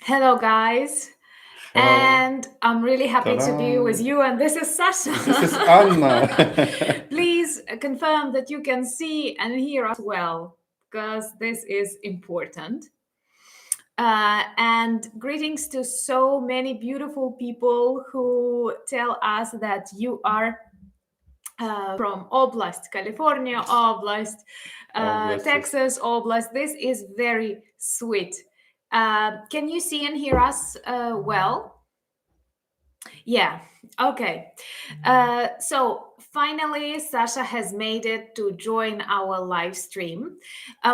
Hello, guys. Hello. And I'm really happy to be with Ta-da. you. And this is Sasha. This is Anna. Please confirm that you can see and hear us well, because this is important. And greetings to so many beautiful people who tell us that you are from Oblast, California Oblast, Texas Oblast. This is very sweet. Can you see and hear us well? Yeah, okay. So finally, Sasha has made it to join our live stream.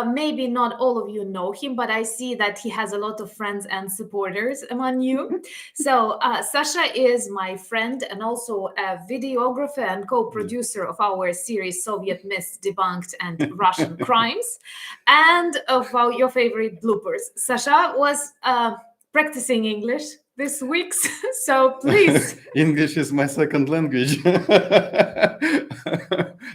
Maybe not all of you know him, but I see that he has a lot of friends and supporters among you. So Sasha is my friend and also a videographer and co-producer of our series Soviet Myths Debunked and Russian Crimes, and of your favorite bloopers. Sasha was practicing English this week, so please. English is my second language.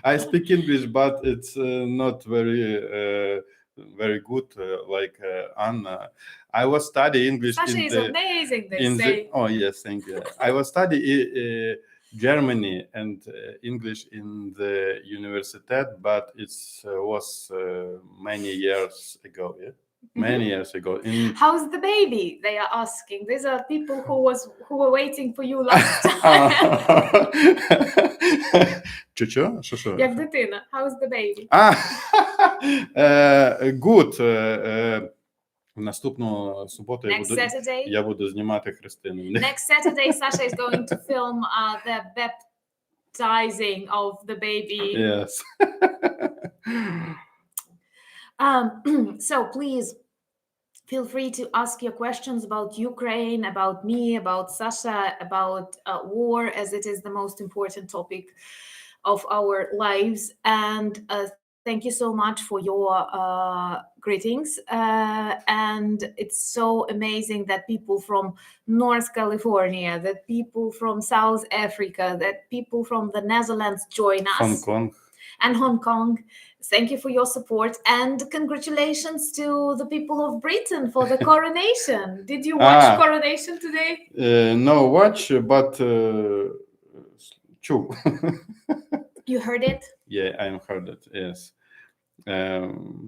I speak English, but it's not very good like Anna. I was studying English Sasha is amazing, they say. Oh yes, thank you. I was studying Germany and English in the university, but it was many years ago. Yeah. Many years ago. How's the baby? They are asking. These are people who were waiting for you last time. Що? Як дитина. How's the baby? Good. Наступну суботу я буду знімати Христину. Next Saturday, Sasha is going to film the baptizing of the baby. Yes. So please feel free to ask your questions about Ukraine, about me, about Sasha, about war, as it is the most important topic of our lives. And thank you so much for your greetings. And it's so amazing that people from North California, that people from South Africa, that people from the Netherlands join us. Hong Kong. And Hong Kong. Thank you for your support, and congratulations to the people of Britain for the coronation. Did you watch coronation today? No watch, but чув. You heard it? Yeah, I heard it, yes.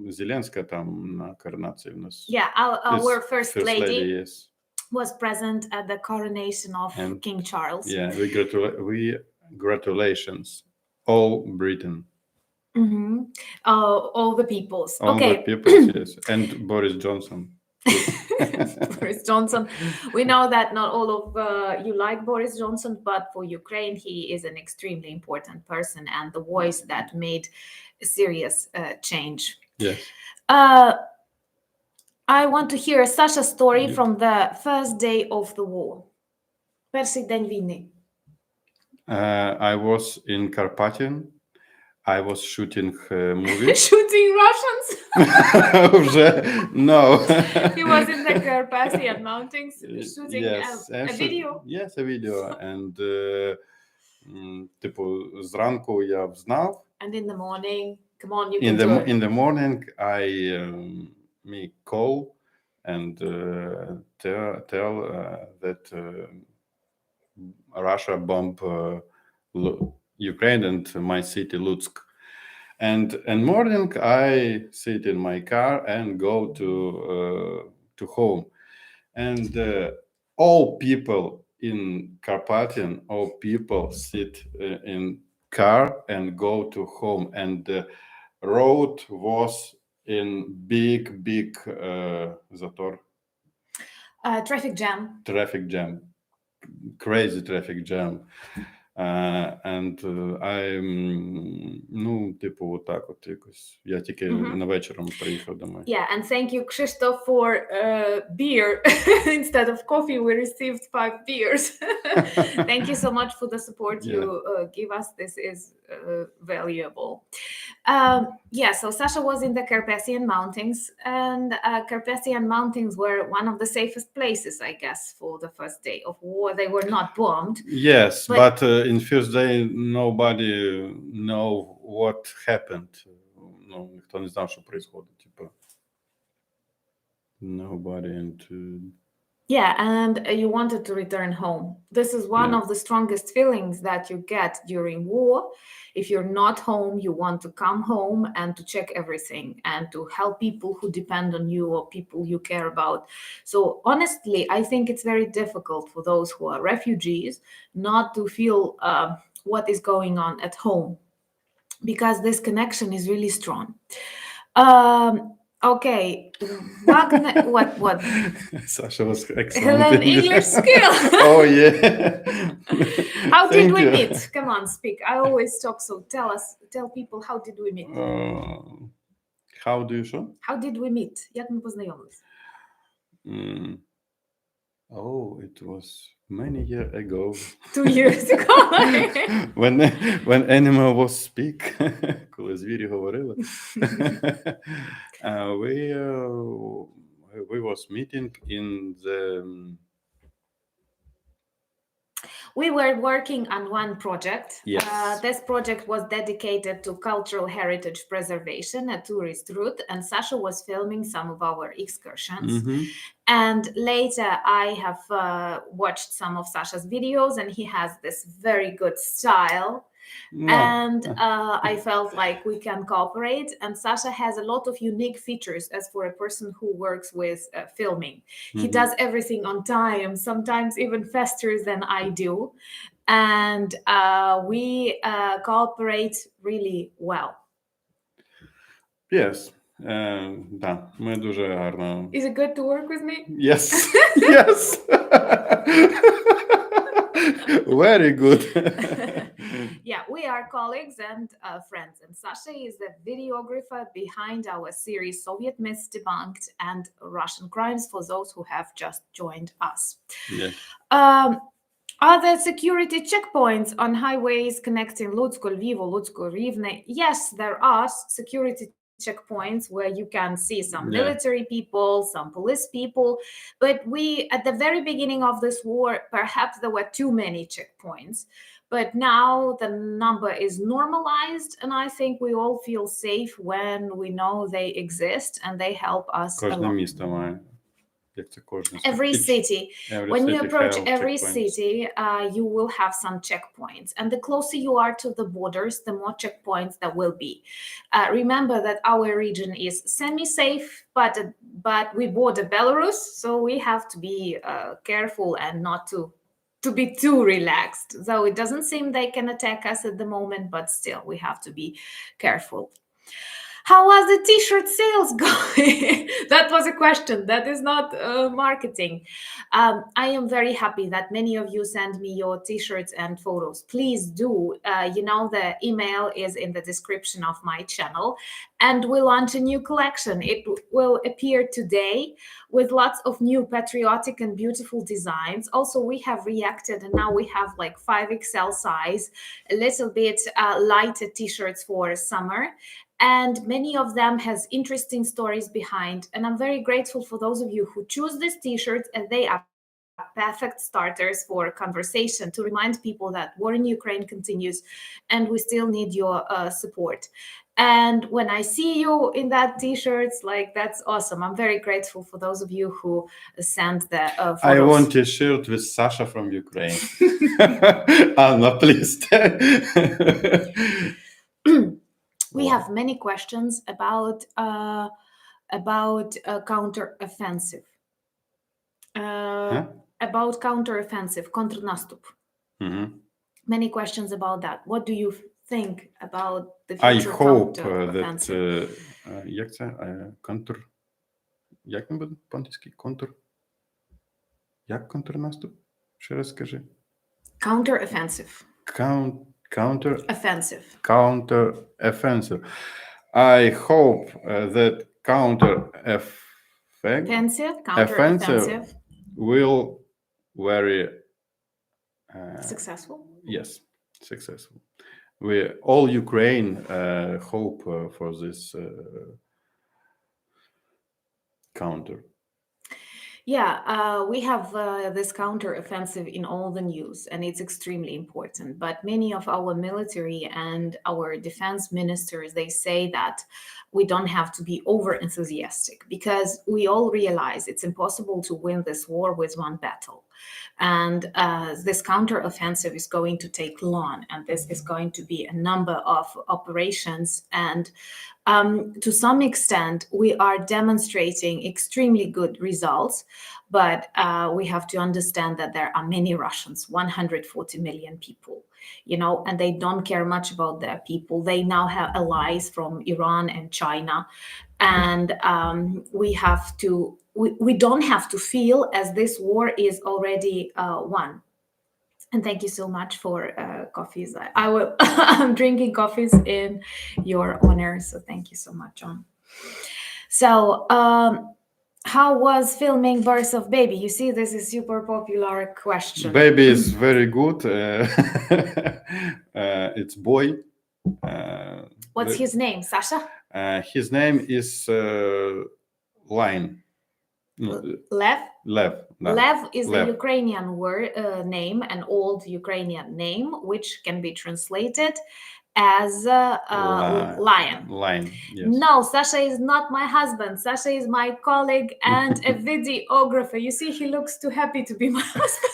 Зеленська там на коронації в нас. Yeah, our first lady yes. was present at the coronation of King Charles. Yeah, we congratulations all Britain. All the peoples. All okay. the peoples, yes. And Boris Johnson. Boris Johnson. We know that not all of you like Boris Johnson, but for Ukraine, he is an extremely important person and the voice that made a serious change. Yes. I want to hear Sasha's story from the first day of the war. Перший день війни. I was in Carpathian. I was shooting movies. Shooting Russians? No. He was in the Carpathian Mountains shooting a video? Yes, a video. And типу, зранку я взнав. And in the morning, come on, you can do it. In the morning, I make call and tell that Russia bomb Ukraine and my city Lutsk. And in morning I sit in my car and go to home. And all people in Carpathian, all people sit in car and go to home. And the road was in big zator. Traffic jam. Crazy traffic jam. And I'm, ну, типу, отак от якось. Я тільки на вечором приїхав домой. Yeah, and thank you, Krzysztof, for beer. Instead of coffee, we received 5 beers. Thank you so much for the support you give us. This is valuable. So Sasha was in the Carpathian Mountains, and Carpathian Mountains were one of the safest places, I guess, for the first day of war. They were not bombed. Yes, but in first day nobody know what happened. Ну, ніхто не знав, що происходит. Типа. Nobody. And Yeah, and you wanted to return home. This is one of the strongest feelings that you get during war. If you're not home, you want to come home and to check everything and to help people who depend on you or people you care about. So honestly, I think it's very difficult for those who are refugees not to feel what is going on at home, because this connection is really strong. Okay, Wagner, what? Sasha was excellent Helen English skill. Oh yeah. How did Thank we you. meet? Come on, speak. I always talk, so tell people, how did we meet? How do you show? How did we meet? Як ми познайомились? Oh, it was many years ago. 2 years ago. when animal was speak, коли звірі говорили. We was meeting in the We were working on one project. Yes. This project was dedicated to cultural heritage preservation, a tourist route, and Sasha was filming some of our excursions. And later I have watched some of Sasha's videos, and he has this very good style. And I felt like we can cooperate. And Sasha has a lot of unique features as for a person who works with filming. He does everything on time, sometimes even faster than I do. And we cooperate really well. Yes. Да, ми дуже гарно. Is it good to work with me? Yes. Yes. Very good. Yeah, we are colleagues and friends. And Sasha is the videographer behind our series Soviet Myths Debunked and Russian Crimes for those who have just joined us. Yeah. Are there security checkpoints on highways connecting Lutsk, Lviv, Lutsk, Rivne? Yes, there are security checkpoints where you can see some military people, some police people. But at the very beginning of this war, perhaps there were too many checkpoints. But now the number is normalized, and I think we all feel safe when we know they exist and they help us a lot. Every city. When you approach every city, you will have some checkpoints. And the closer you are to the borders, the more checkpoints there will be. Remember that our region is semi-safe, but we border Belarus, so we have to be careful and not to be too relaxed. Though it doesn't seem they can attack us at the moment, but still we have to be careful. How was the t-shirt sales going? That was a question. That is not marketing. I am very happy that many of you send me your t-shirts and photos. Please do. The email is in the description of my channel, and we launch a new collection. It will appear today with lots of new patriotic and beautiful designs. Also, we have reacted, and now we have like 5XL size, a little bit lighter t-shirts for summer. And many of them has interesting stories behind. And I'm very grateful for those of you who choose these t-shirts, and they are perfect starters for conversation to remind people that war in Ukraine continues and we still need your support. And when I see you in that t-shirts, like, that's awesome. I'm very grateful for those of you who send the photos. I want a shirt with Sasha from Ukraine. Anna, please. We have many questions about counteroffensive. About counteroffensive, kontrnastup. Many questions about that. What do you think about the future counteroffensive? Як це? Контр... Як він буде по-англійськи? Як контрнаступ? Ще раз скажи. Counteroffensive. Counteroffensive. I hope that counteroffensive will very successful. Yes, successful. We all Ukraine hope for this counter. Yeah, we have this counteroffensive in all the news, and it's extremely important. But many of our military and our defense ministers, they say that we don't have to be over enthusiastic because we all realize it's impossible to win this war with one battle. And this counteroffensive is going to take long, and this is going to be a number of operations. And to some extent, we are demonstrating extremely good results, but we have to understand that there are many Russians, 140 million people, and they don't care much about their people. They now have allies from Iran and China, and we don't have to feel as this war is already won. And thank you so much for coffees. I will. I'm drinking coffees in your honor, so thank you so much, John. So, how was filming birth of baby? You see, this is super popular question. Baby is very good. It's boy. What's his name, Sasha? His name is Line. Lev. Lev. No. Lev is the Ukrainian word name, an old Ukrainian name, which can be translated as lion. Lion. Yes. No, Sasha is not my husband. Sasha is my colleague and a videographer. You see, he looks too happy to be my husband.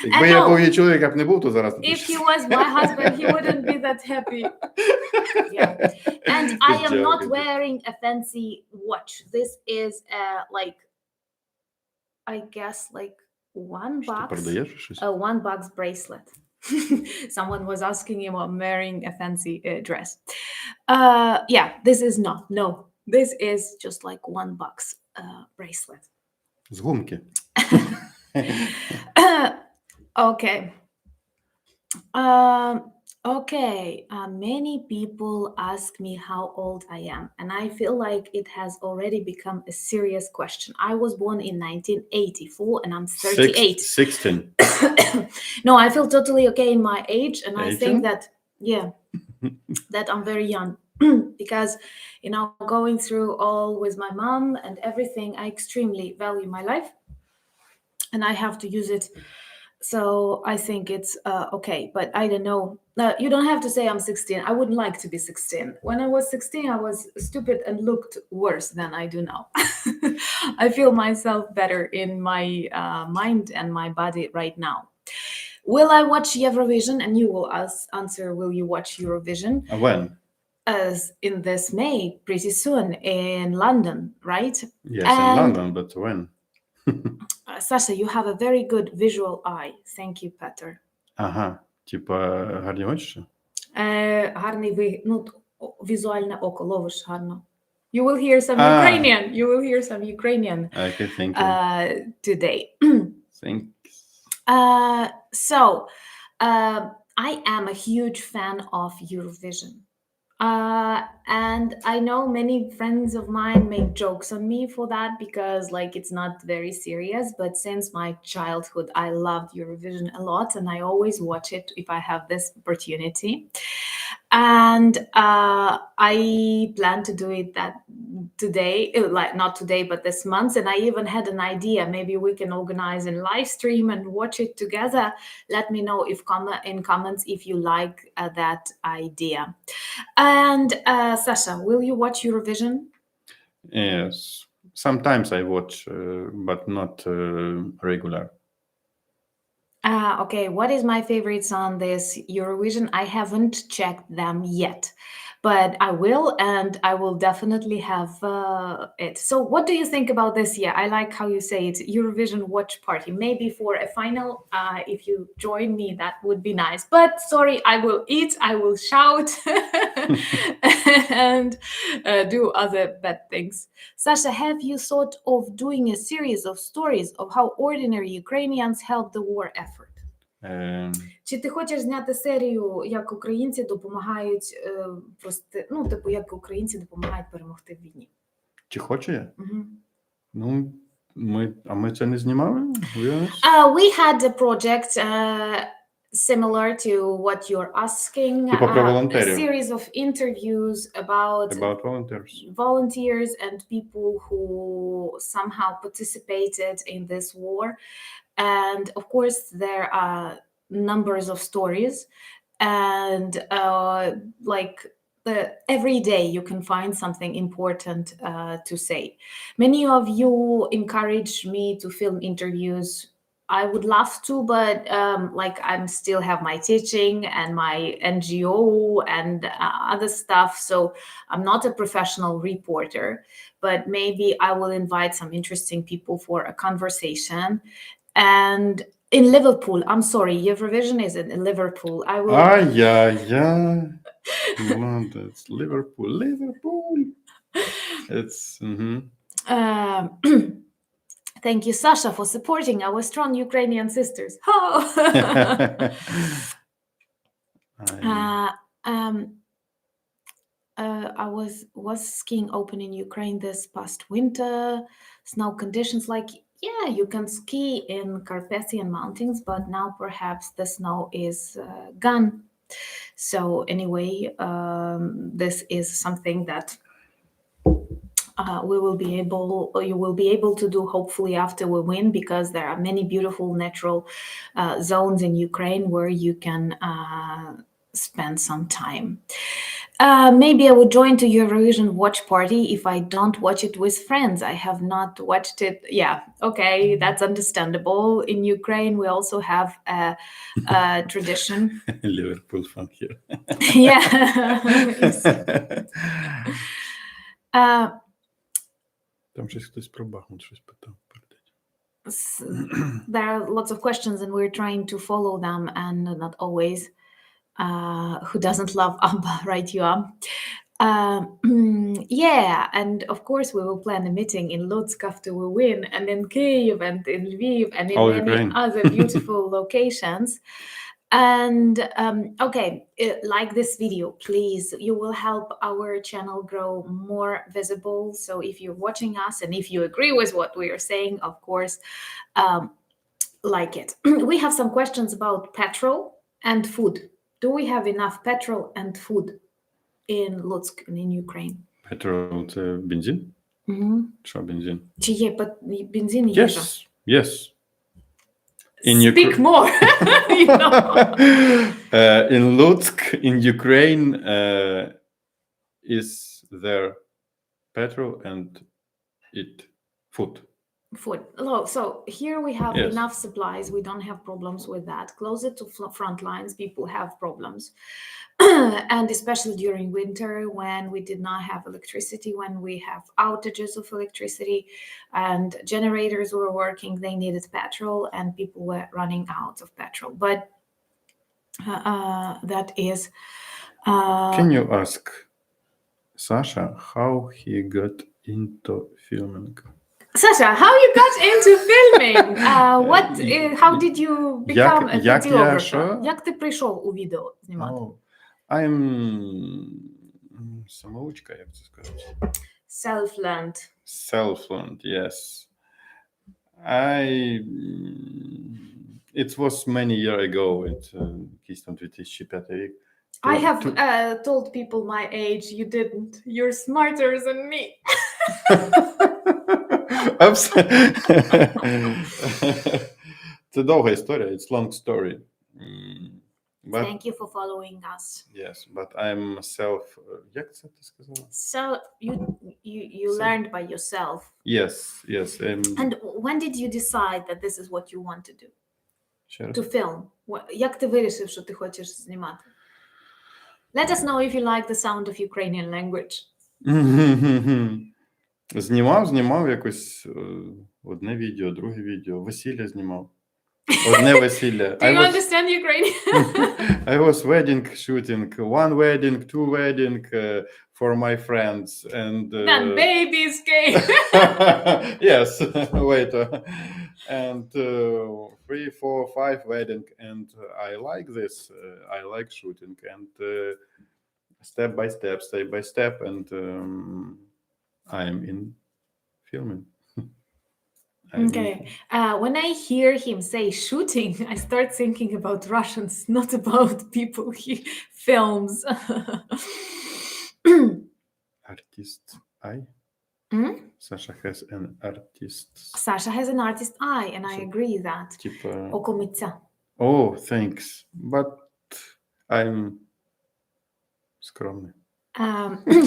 Якби я був її чоловік, я б не був тут зараз. If he was my husband, he wouldn't be that happy. Yeah. And I am not wearing a fancy watch. This is I guess like $1 bracelet. Someone was asking him I'm wearing a fancy dress. Yeah, this is not. No, this is just like $1 bracelet. З гумки. Okay. Okay, many people ask me how old I am, and I feel like it has already become a serious question. I was born in 1984, and I'm 38. 16. No, I feel totally okay in my age, and 18? I think that, that I'm very young. Because, going through all with my mom and everything, I extremely value my life, and I have to use it. So I think it's okay, but I don't know. You don't have to say I'm 16. I wouldn't like to be 16. When I was 16, I was stupid and looked worse than I do now. I feel myself better in my mind and my body right now. Will I watch Eurovision? And you will answer, will you watch Eurovision? When? As in this May, pretty soon, in London, right? Yes, in London, but when? Sasha, you have a very good visual eye. Thank you, Peter. Ага, типа гарні очі? Гарний візуальне око, ловиш гарно. You will hear some Ukrainian. You will hear some Ukrainian. Okay, thank you. Today. Thanks. So, I am a huge fan of Eurovision. And I know many friends of mine make jokes on me for that because it's not very serious, but since my childhood I loved Eurovision a lot and I always watch it if I have this opportunity. And I plan to do it today, not today, but this month. And I even had an idea. Maybe we can organize a live stream and watch it together. Let me know in comments if you like that idea. And Sasha, will you watch Eurovision? Yes. Sometimes I watch, but not regular. Okay, what is my favorites on this Eurovision? I haven't checked them yet, but I will, and I will definitely have it. So what do you think about this year? I like how you say it, Eurovision watch party. Maybe for a final, if you join me, that would be nice. But sorry, I will eat, I will shout, and do other bad things. Sasha, have you thought of doing a series of stories of how ordinary Ukrainians help the war effort? Чи ти хочеш зняти серію, як українці допомагають як українці допомагають перемогти в війні? Чи хочу я? Ну, ми це не знімали? We had a project similar to what you're asking, Типа про a волонтерів. series of interviews about Volunteers. volunteers and people who somehow participated in this war. And of course, there are numbers of stories, and every day you can find something important to say. Many of you encourage me to film interviews. I would love to, but I'm still have my teaching and my NGO and other stuff, so I'm not a professional reporter. But maybe I will invite some interesting people for a conversation. And in Liverpool, I'm sorry, Eurovision is in Liverpool. I will. Yeah. It's Liverpool. It's. Thank you, Sasha, for supporting our strong Ukrainian sisters. I was skiing open in Ukraine this past winter. Snow conditions, you can ski in Carpathian Mountains, but now perhaps the snow is gone. So anyway, this is something that you will be able to do hopefully after we win, because there are many beautiful natural zones in Ukraine where you can spend some time. Maybe I would join to Eurovision watch party if I don't watch it with friends. I have not watched it. Yeah, okay, that's understandable. In Ukraine, we also have a tradition. Liverpool fan here. Там щось хтось про Бахмут щось питав. There are lots of questions and we're trying to follow them, and not always. Who doesn't love ABBA, right? You are. Yeah, and of course we will plan a meeting in Lutsk after we win, and in Kyiv and in Lviv and in many other beautiful locations. And okay, like this video, please. You will help our channel grow more visible. So if you're watching us and if you agree with what we are saying, of course, like it. We have some questions about petrol and food. Do we have enough petrol and food in Lutsk and in Ukraine? Petrol – це бензин? Що бензин? Чи є бензин і їжа? Yes. Speak more. In Lutsk, in Ukraine, is there petrol and food? So here we have enough supplies. We don't have problems with that. Closer to front lines, people have problems. And especially during winter, when we did not have electricity, when we have outages of electricity and generators were working, they needed petrol and people were running out of petrol. But that is... Can you ask Sasha how he got into filming? Sasha, how you got into filming? How did you become a videographer? Як ти прийшов у відео знімати? I'm самоучка, як це сказати? Self-learned. Self-learned, yes. It was many years ago, якийсь там 2005 рік. I have told people my age. You didn't. You're smarter than me. Це довга історія. It's long story. Thank you for following us. Yes, but I'm як це ти сказала? So you learned by yourself. Yes. And when did you decide that this is what you want to do? To film. Як ти вирішив, що ти хочеш знімати? Let us know if you like the sound of Ukrainian language. Знімав якось одне відео, друге відео, весілля знімав. Одне весілля. Do you understand Ukrainian? I was wedding shooting, one wedding, two wedding for my friends. And then babies came. Yes, wait. And 3, 4, 5 wedding. And I like this. I like shooting. And step by step. And I'm in filming. Okay. When I hear him say shooting, I start thinking about Russians, not about people he films. Artist eye. Hmm? Sasha has an artist. Sasha has an artist eye, and I So, agree that. Типа, Okomitsa. oh, thanks, but I'm скромный.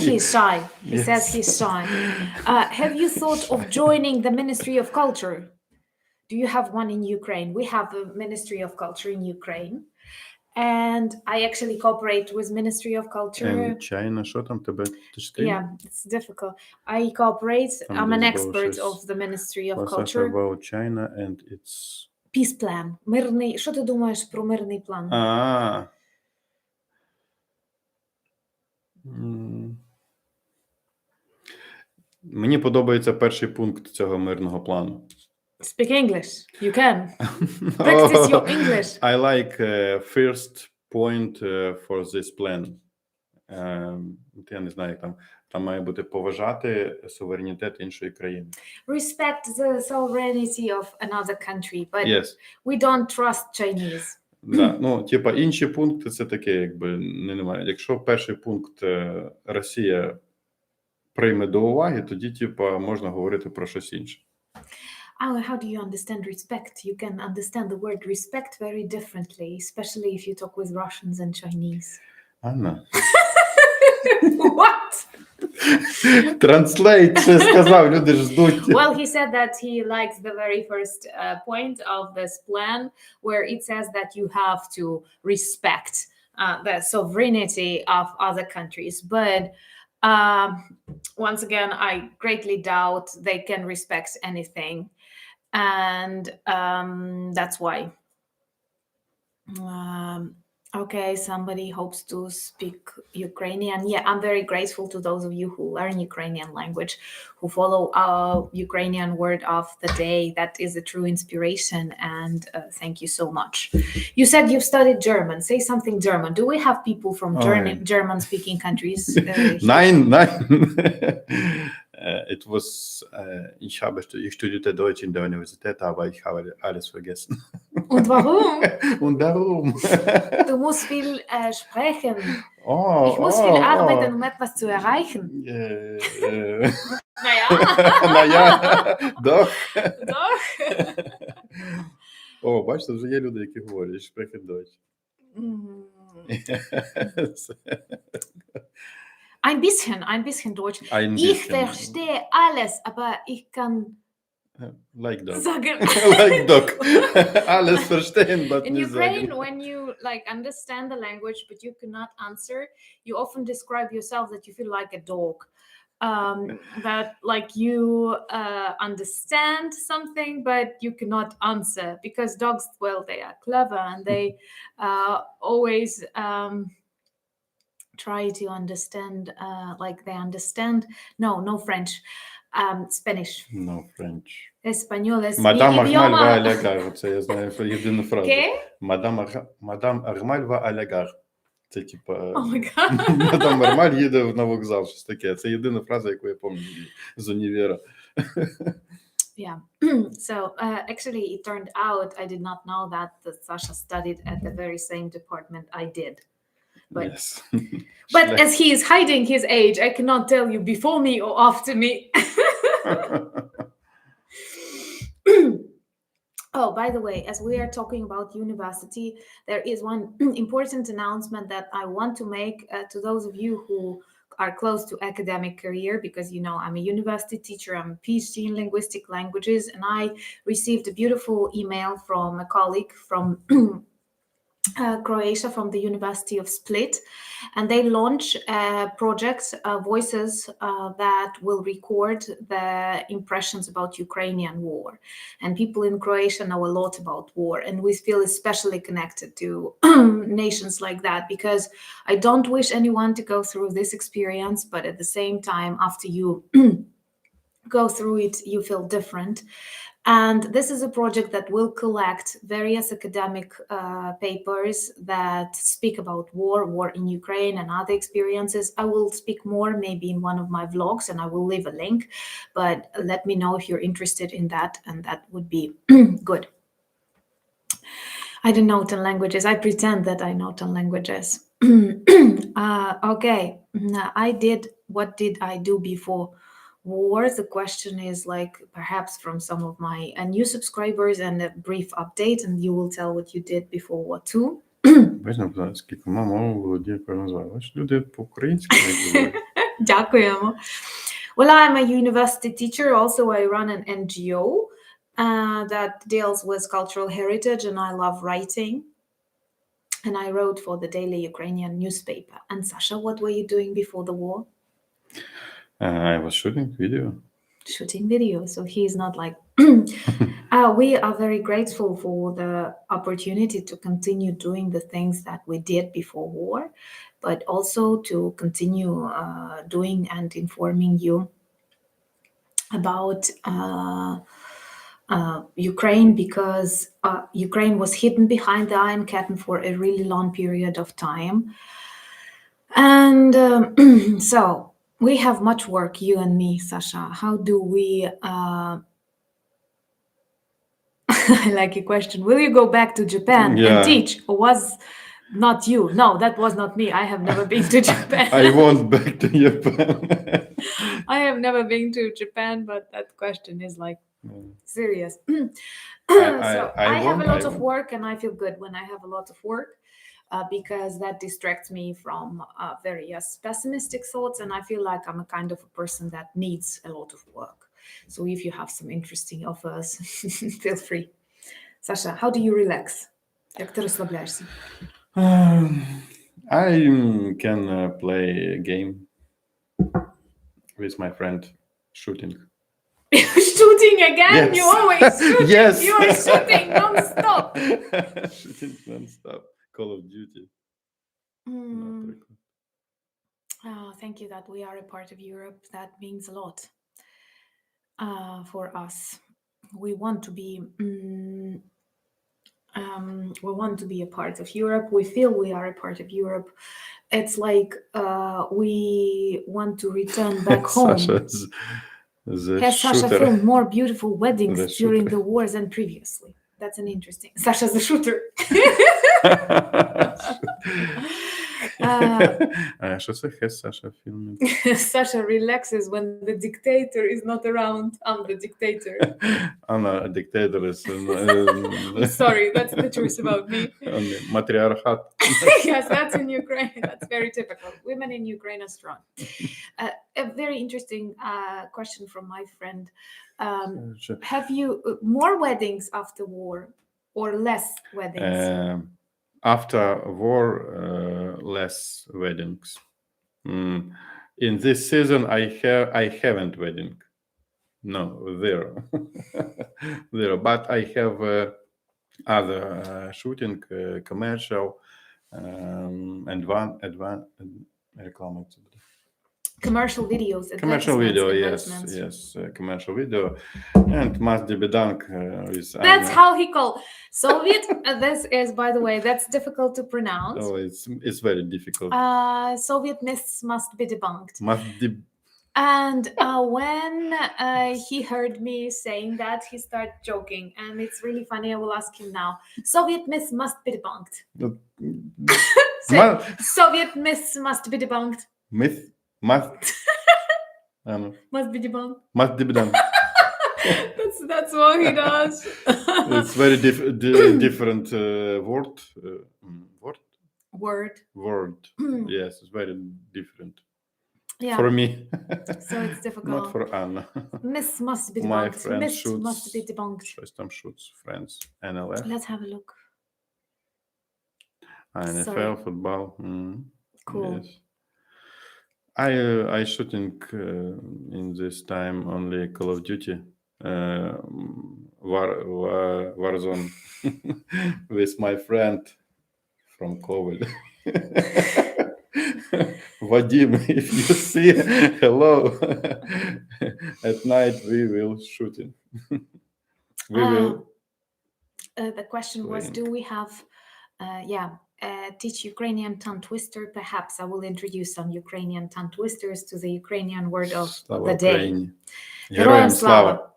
He's shy. He says Yes. he's shy. Have you thought of joining the Ministry of Culture? Do you have one in Ukraine? We have a Ministry of Culture in Ukraine. And I actually cooperate with Ministry of Culture. And China, що там тебе? Ти ж ти? Yeah, it's difficult. I cooperate. Там I'm an десь було expert щось of the Ministry of Sasha Culture. about China and it's... Peace plan. Мирний. Що ти думаєш про мирний план? Мені подобається перший пункт цього мирного плану. Speak English. You can. Practice your English. I like first point for this plan. Я не знаю, як там має бути поважати суверенітет іншої країни. Respect the sovereignty of another country, but Yes. we don't trust Chinese. Да, ну, типа, інші пункти це таке, якби немає. Якщо перший пункт Росія прийме до уваги, тоді, типа, можна говорити про щось інше. How do you understand respect? You can understand the word respect very differently, especially if you talk with Russians and Chinese. Анна. What? Translate, це сказав, люди ж ждуть. Well, he said that he likes the very first point of this plan, where it says that you have to respect the sovereignty of other countries. But once again, I greatly doubt they can respect anything. And that's why. Okay, somebody hopes to speak Ukrainian. Yeah, I'm very grateful to those of you who learn Ukrainian language, who follow our Ukrainian word of the day. That is a true inspiration, and thank you so much. You said you've studied German. Say something German. Do we have people from German-speaking countries? Nein. It was, ich studierte Deutsch in der Universität, aber ich habe alles vergessen. Und warum? Und darum. Du musst viel sprechen. Ich muss viel arbeiten, um etwas zu erreichen. Naja, doch. Doch. О, бачите, вже є люди, які говорять, ich spreche Deutsch. Ein bisschen Deutsch. Ich verstehe alles, aber ich kann like dog. sagen. Like dog. Alles verstehen, but in nicht Ukraine, sagen. when you like understand the language, but you cannot answer, you often describe yourself that you feel like a dog. That like you understand something, but you cannot answer because dogs, well, they are clever and they always try to understand, like they understand. No French, Spanish. No French. Español es Madame mi Armal idioma. va à la gare. Це я знаю єдину фразу. ¿Qué? Madame Armal va à la gare. Це типа Oh my God. Мадам Армаль їде на вокзал, щось таке. Це єдина фраза, яку я пам'ятаю з універа. Yeah. So actually, it turned out I did not know that Sasha studied at the very same department I did. But, Yes. but as he is hiding his age, I cannot tell you before me or after me. Oh, by the way, as we are talking about university, there is one important announcement that I want to make to those of you who are close to academic career, because, you know, I'm a university teacher, I'm a PhD in linguistic languages, and I received a beautiful email from a colleague from Croatia, from the University of Split, and they launch a project, Voices, that will record the impressions about Ukrainian war. And people in Croatia know a lot about war, and we feel especially connected to nations like that, because I don't wish anyone to go through this experience, but at the same time, after you go through it, you feel different. And this is a project that will collect various academic papers that speak about war in Ukraine and other experiences. I will speak more maybe in one of my vlogs, and I will leave a link, but let me know if you're interested in that, and that would be good. I don't know 10 languages. I pretend that I know 10 languages. Okay, what did I do before war? The question is like perhaps from some of my new subscribers, and a brief update, and you will tell what you did before war too. Скільки мов володіє кожна з вас. Бачиш, люди по-українськи не говорять. Дякуємо. Well, I'm a university teacher. Also, I run an NGO that deals with cultural heritage, and I love writing. And I wrote for the daily Ukrainian newspaper. And Sasha, what were you doing before the war? I was shooting video. Shooting video. So he's not like... we are very grateful for the opportunity to continue doing the things that we did before war, but also to continue doing and informing you about Ukraine, because Ukraine was hidden behind the Iron Curtain for a really long period of time. And so we have much work, you and me, Sasha. How do we... I like your question. Will you go back to Japan and teach? Or was not you? No, that was not me. I have never been to Japan. I want back to Japan. I have never been to Japan, but that question is like serious. So I have a lot of work, and I feel good when I have a lot of work, because that distracts me from various pessimistic thoughts, and I feel like I'm a kind of a person that needs a lot of work. So if you have some interesting offers, feel free. Sasha, how do you relax? Як ти розслабляєшся? I can play a game with my friend, shooting. Shooting again? Yes. You always shooting. Yes. You are shooting non-stop. Shooting non-stop. Call of Duty. Oh, thank you that we are a part of Europe. That means a lot for us. We want to be a part of Europe. We feel we are a part of Europe. It's like we want to return back home. Has Sasha filmed more beautiful weddings during the wars than previously? That's an interesting... Sasha the shooter. Що це has Sasha filming? Sasha relaxes when the dictator is not around. I'm the dictator. I'm a dictator. Sorry, that's the truth about me. Matriarchat. Yes, that's in Ukraine. That's very typical. Women in Ukraine are strong. A very interesting question from my friend. Have you more weddings after war or less weddings? After war, less weddings. In this season, I haven't wedding. No, there. But I have other shooting, commercial, Commercial videos. Commercial video, yes, commercial video, and must be done with. That's how he called Soviet. This is, by the way, that's difficult to pronounce. Oh, it's very difficult. Soviet myths must be debunked. And when he heard me saying that, he started joking, and it's really funny. I will ask him now. Soviet myths must be debunked. Soviet myths must be debunked. Must be debunked. Must be done. That's what he does. It's very different word. Yes, it's very different. Yeah. For me. So it's difficult. Not for Anna. Myths must be debunked. My friend Myths shoots. must be debunked. Shoots friends. NLF. Let's have a look. NFL, football. Cool. Yes. I shooting in this time only Call of Duty, Warzone with my friend from COVID. Vadim, if you see, hello. At night we will shooting. We will. The question was, Link. do we have, teach Ukrainian tongue twister? Perhaps I will introduce some Ukrainian tongue twisters to the Ukrainian word of Слава the day. Україні. Героям Героям слава.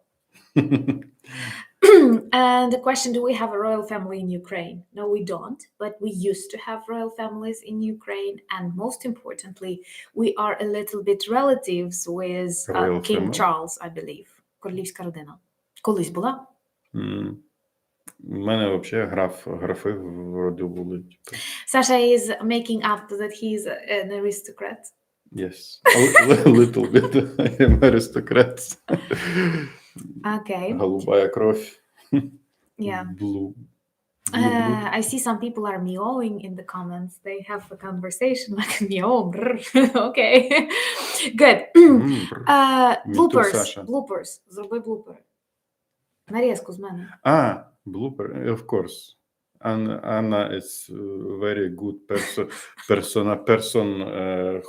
And the question, do we have a royal family in Ukraine? No, we don't, but we used to have royal families in Ukraine. And most importantly, we are a little bit relatives with Royal King family? Charles, I believe. Королівська родина. Колись була? У мене взагалі графи в роду були. Sasha is making up that he's an aristocrat. Yes, a little bit. I am aristocrat. Okay. Голубая кровь. Yeah. Blue. I see some people are meowing in the comments. They have a conversation like meow. Okay. Good. Bloopers. Sasha. Bloopers. Зроби блупер. Нарізку з мене. Blooper, of course. Anna is very good person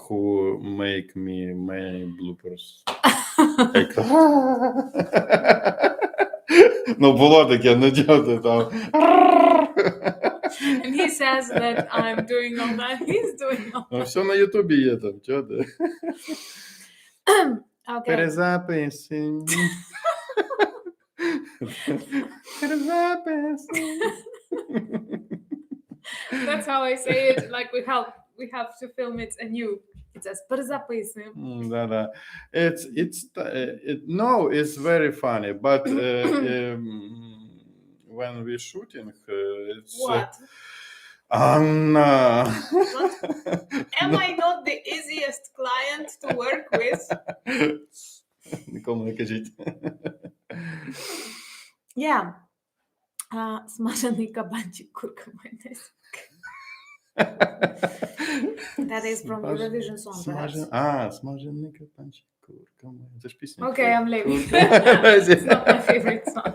who make me many bloopers. Like, ну, було таке, ну, дядя там. And he says that I'm doing all that. He's doing all that. Ну, все на Ютубі є там, чого ти? Okay. Перезаписи. That's how I say it. Like we have to film it anew. It says перезаписуємо. Да. It's very funny, but when we shooting, it's What? Anna. What? Am I not the easiest client to work with? Нікому не кажіть. Yeah. Смажений кабанчик, курка, майонез. That is from Eurovision song, perhaps. Смажений кабанчик, курка. Це ж пісня. Okay, I'm leaving. It's not my favorite song.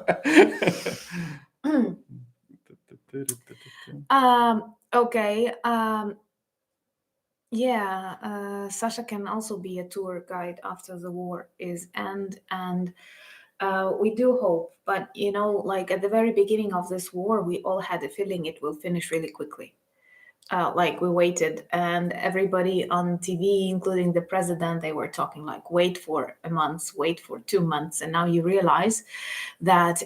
Okay. Sasha can also be a tour guide after the war is end, and we do hope. But like at the very beginning of this war, we all had a feeling it will finish really quickly. Like we waited, and everybody on TV, including the president, they were talking like, wait for a month, wait for 2 months. And now you realize that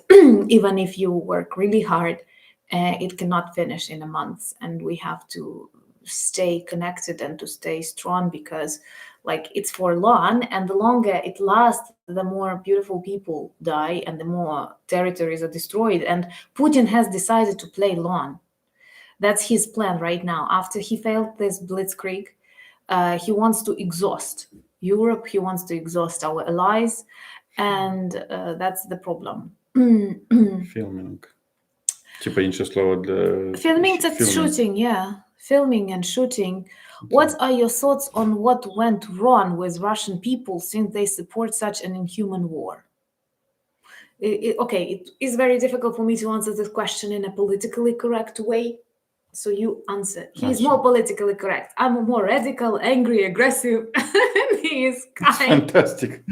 even if you work really hard, it cannot finish in a month. And we have to stay connected and to stay strong, because like it's for long, and the longer it lasts, the more beautiful people die and the more territories are destroyed. And Putin has decided to play long. That's his plan right now. After he failed this blitzkrieg, he wants to exhaust Europe, he wants to exhaust our allies, and that's the problem. Filming. Типа інше слово для... Filming, that's shooting, yeah. Filming and shooting. What are your thoughts on what went wrong with Russian people since they support such an inhuman war? Okay, it is very difficult for me to answer this question in a politically correct way. So you answer. He's more politically correct. I'm more radical, angry, aggressive. He is kind. Fantastic.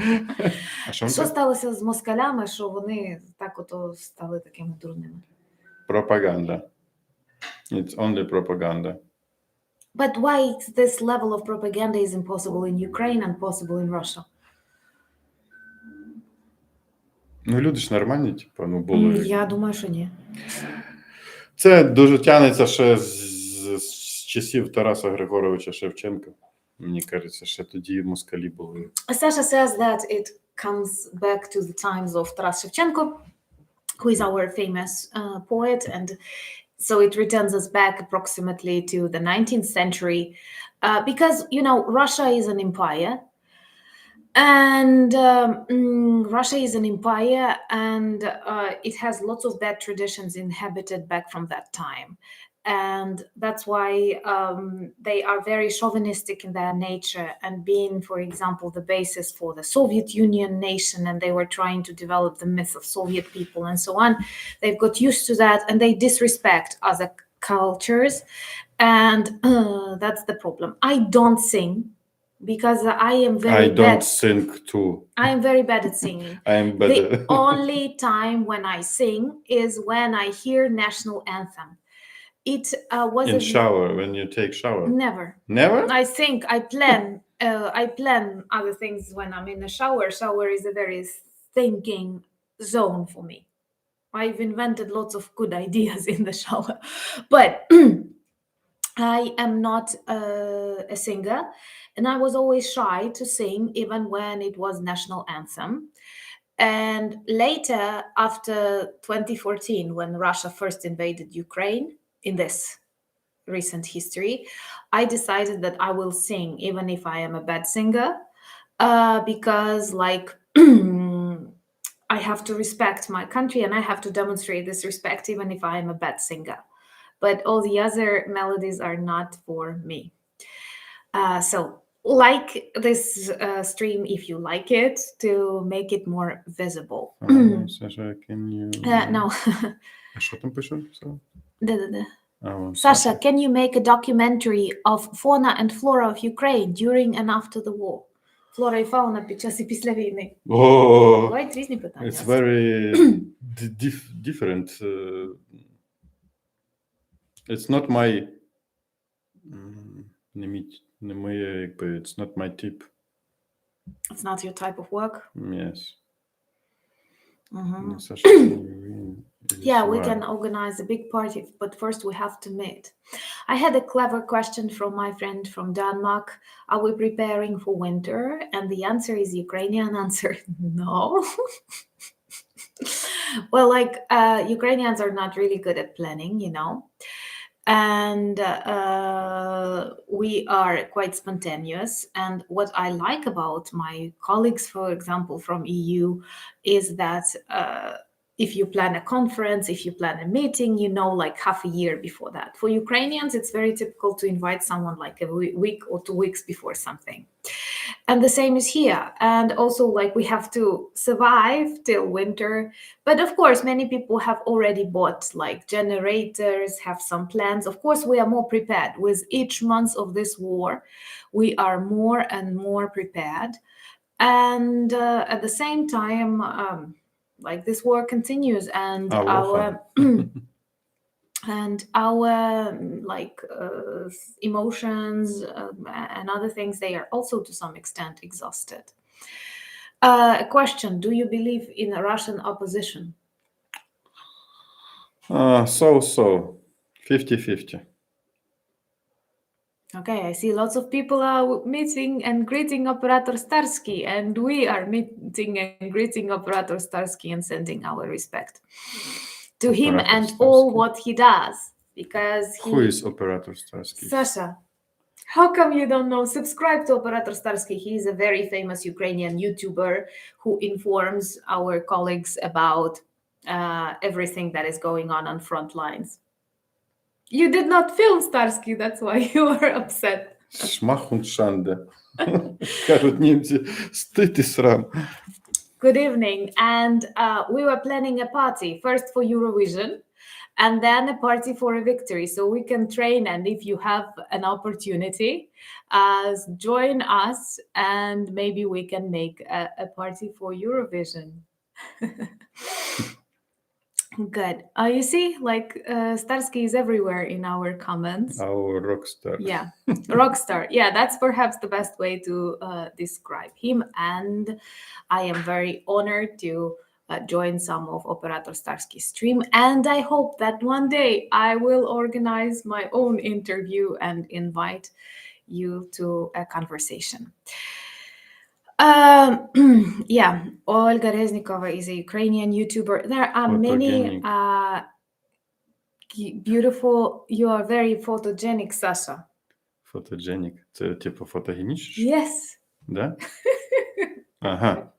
Що сталося з москалями, що вони так ото стали такими дурними? Propaganda. It's only propaganda. But why this level of propaganda is impossible in Ukraine and possible in Russia? Ну, люди ж нормальні, типу, ну, були. Я думаю, що ні. Це дуже тягнеться ще з часів Тараса Григоровича Шевченка. Мені кажеться, ще тоді москалі були. Sasha says that it comes back to the times of Taras Shevchenko, who is our famous poet, and so it returns us back approximately to the 19th century, because, Russia is an empire, and Russia is an empire, and it has lots of bad traditions inhabited back from that time. And that's why they are very chauvinistic in their nature, and being, for example, the basis for the Soviet Union nation, and they were trying to develop the myth of Soviet people and so on. They've got used to that, and they disrespect other cultures, and that's the problem. I don't sing. because I am I very don't bad. sing too. I am very bad at singing. I am The better. only time when I sing is when I hear national anthem. It was In a shower, when you take shower. never. Never? I think I plan other things when I'm in the shower. Shower is a very thinking zone for me. I've invented lots of good ideas in the shower, but I am not a singer, and I was always shy to sing, even when it was national anthem. And later, after 2014, when Russia first invaded Ukraine, in this recent history, I decided that I will sing, even if I am a bad singer, because, like, I have to respect my country and I have to demonstrate this respect, even if I am a bad singer. But all the other melodies are not for me. So, like this stream if you like it, to make it more visible. Sasha, can you... No. А що там пише? Да-да-да. Oh, Sasha, can you make a documentary of fauna and flora of Ukraine during and after the war? Флора і фауна під час і після війни. Oh, Бувають різні питання. it's very different. It's not my... It's not my tip. It's not your type of work? Yes. Mhm. Sasha, Yeah, we can organize a big party, but first we have to meet. I had a clever question from my friend from Denmark. Are we preparing for winter? And the answer is Ukrainian answer, no. Well, like, Ukrainians are not really good at planning, you know. And we are quite spontaneous. And what I like about my colleagues, for example, from EU, is that if you plan a conference, if you plan a meeting, you know, like half a year before that. For Ukrainians, it's very typical to invite someone like a week or 2 weeks before something. And the same is here. And also, like, we have to survive till winter. But of course, many people have already bought like generators, have some plans. Of course, we are more prepared. With each month of this war, we are more and more prepared. And at the same time, like, this war continues, and our like emotions and other things, they are also to some extent exhausted. A question: do you believe in a Russian opposition? So 50-50. Okay, I see lots of people are meeting and greeting Operator Starsky, and we are meeting and greeting Operator Starsky and sending our respect to him and all what he does, because Who is Operator Starsky? Sasha, how come you don't know? Subscribe to Operator Starsky. He is a very famous Ukrainian YouTuber who informs our colleagues about everything that is going on front lines. You did not film Starsky, that's why you are upset. Шмахун шанде. Кажуть німці, стид і срам. Good evening. And we were planning a party, first for Eurovision, and then a party for a victory. So we can train, and if you have an opportunity, join us, and maybe we can make a party for Eurovision. Good. You see, like, Starsky is everywhere in our comments. Our rock star. Yeah, rock star. Yeah, that's perhaps the best way to describe him. And I am very honored to join some of Operator Starsky's stream. And I hope that one day I will organize my own interview and invite you to a conversation. Yeah, Olga Reznikova is a Ukrainian YouTuber. There are many beautiful. You are very photogenic, Sasha. Photogenic. Це типу фотогенічний? Yes. Да? Ага.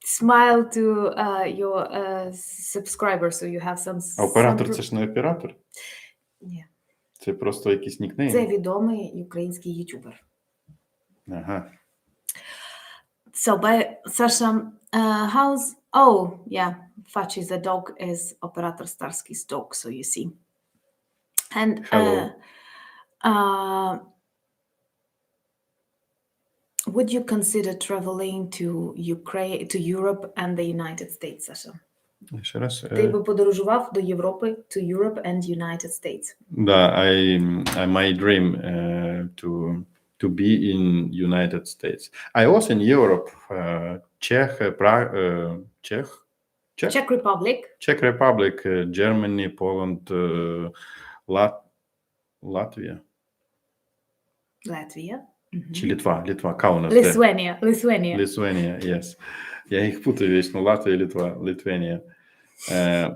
Smile to your subscribers, so you have some... Оператор – це ж не оператор? Ні. Це просто якийсь нікнейм? Це відомий український ютубер. Ага. So, Sasha, how's... Oh, yeah, Fachi, the dog, is Operator Starsky's dog, so you see. And Would you consider traveling to Ukraine, to Europe and the United States, Sasha? Ще раз. Ти би подорожував до Європи, to Europe and United States? Да, my dream to be in United States. I was in Europe, Czech Republic, Germany, Poland, Latvia. Чи Литва, Каунас. Lithuania, yes. Я їх путаю вечно, Латвія, Литва, Lithuania.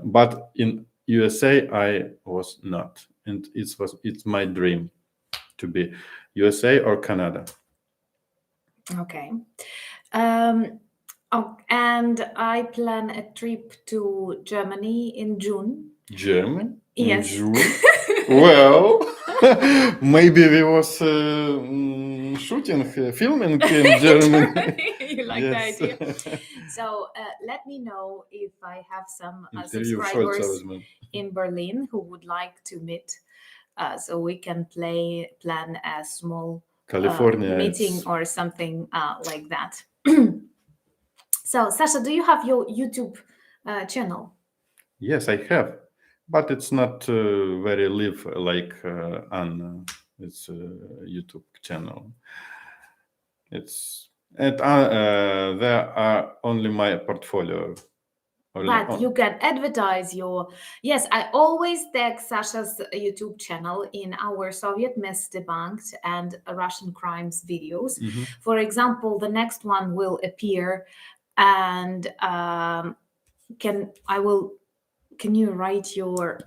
But in USA I was not, and it's my dream to be USA or Canada. Okay. And I plan a trip to Germany in June. Germany? Yes. In June? Well, maybe we was filming in Germany. You like the idea? So let me know if I have some subscribers in Berlin who would like to meet, so we can plan a small meeting or something like that. So, Sasha, do you have your YouTube channel? Yes, I have, but it's not very live like on its YouTube channel. There are only my portfolio. But you can advertise your... Yes, I always tag Sasha's YouTube channel in our Soviet Myths Debunked and Russian Crimes videos. Mm-hmm. For example, the next one will appear, and can you write your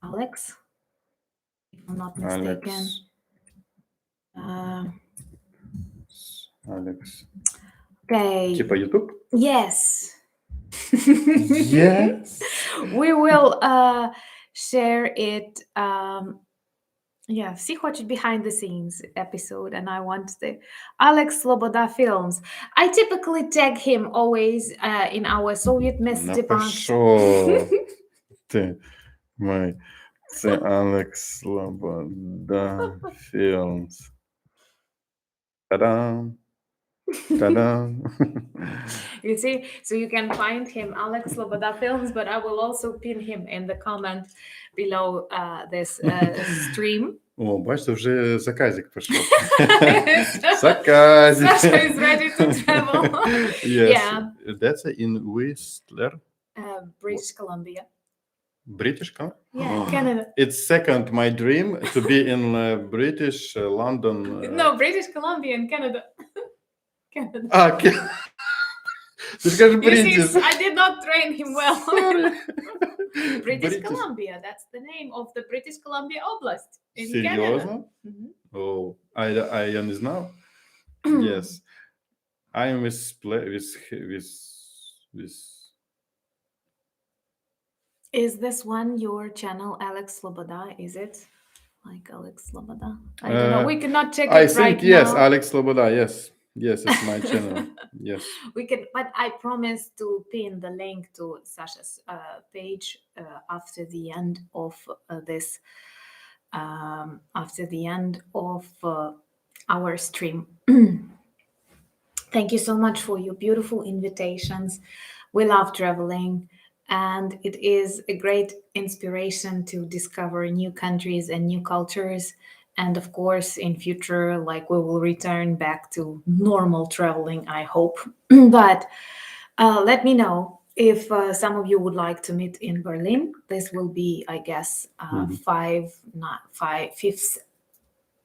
Alex? If I'm not mistaken. Alex. Okay. Типа YouTube? Yes. Yes. We will share it. Всі хочуть behind the scenes episode, and I want the Alex Sloboda films. I typically tag him always in our Soviet Myths Debunked. Це Alex Sloboda films. Ta-da! Ta-da! You see, so you can find him, Alex Sloboda films, but I will also pin him in the comment below this stream. О, бачите, вже заказик пішов. Заказик. Sasha is ready to travel. Yes. Yeah. That's in Whistler? British Columbia. British Columbia? Yeah, Canada. It's second my dream to be in British London. No, British Columbia in Canada. Canada. Ти ж кажеш British. I did not train him well. Sorry. British Columbia, that's the name of the British Columbia Oblast in Canada. Серйозно? Oh, я не знав. Yes. I am with Is this one your channel, Alex Sloboda? Is it like Alex Sloboda? I don't know. We cannot check it right now. I think yes, Alex Sloboda. Yes, it's my channel. Yes. We can, but I promise to pin the link to Sasha's page after the end of this. After the end of our stream. Thank you so much for your beautiful invitations. We love traveling, and it is a great inspiration to discover new countries and new cultures. And of course, in future, like, we will return back to normal traveling, I hope. But let me know if some of you would like to meet in Berlin. This will be, I guess,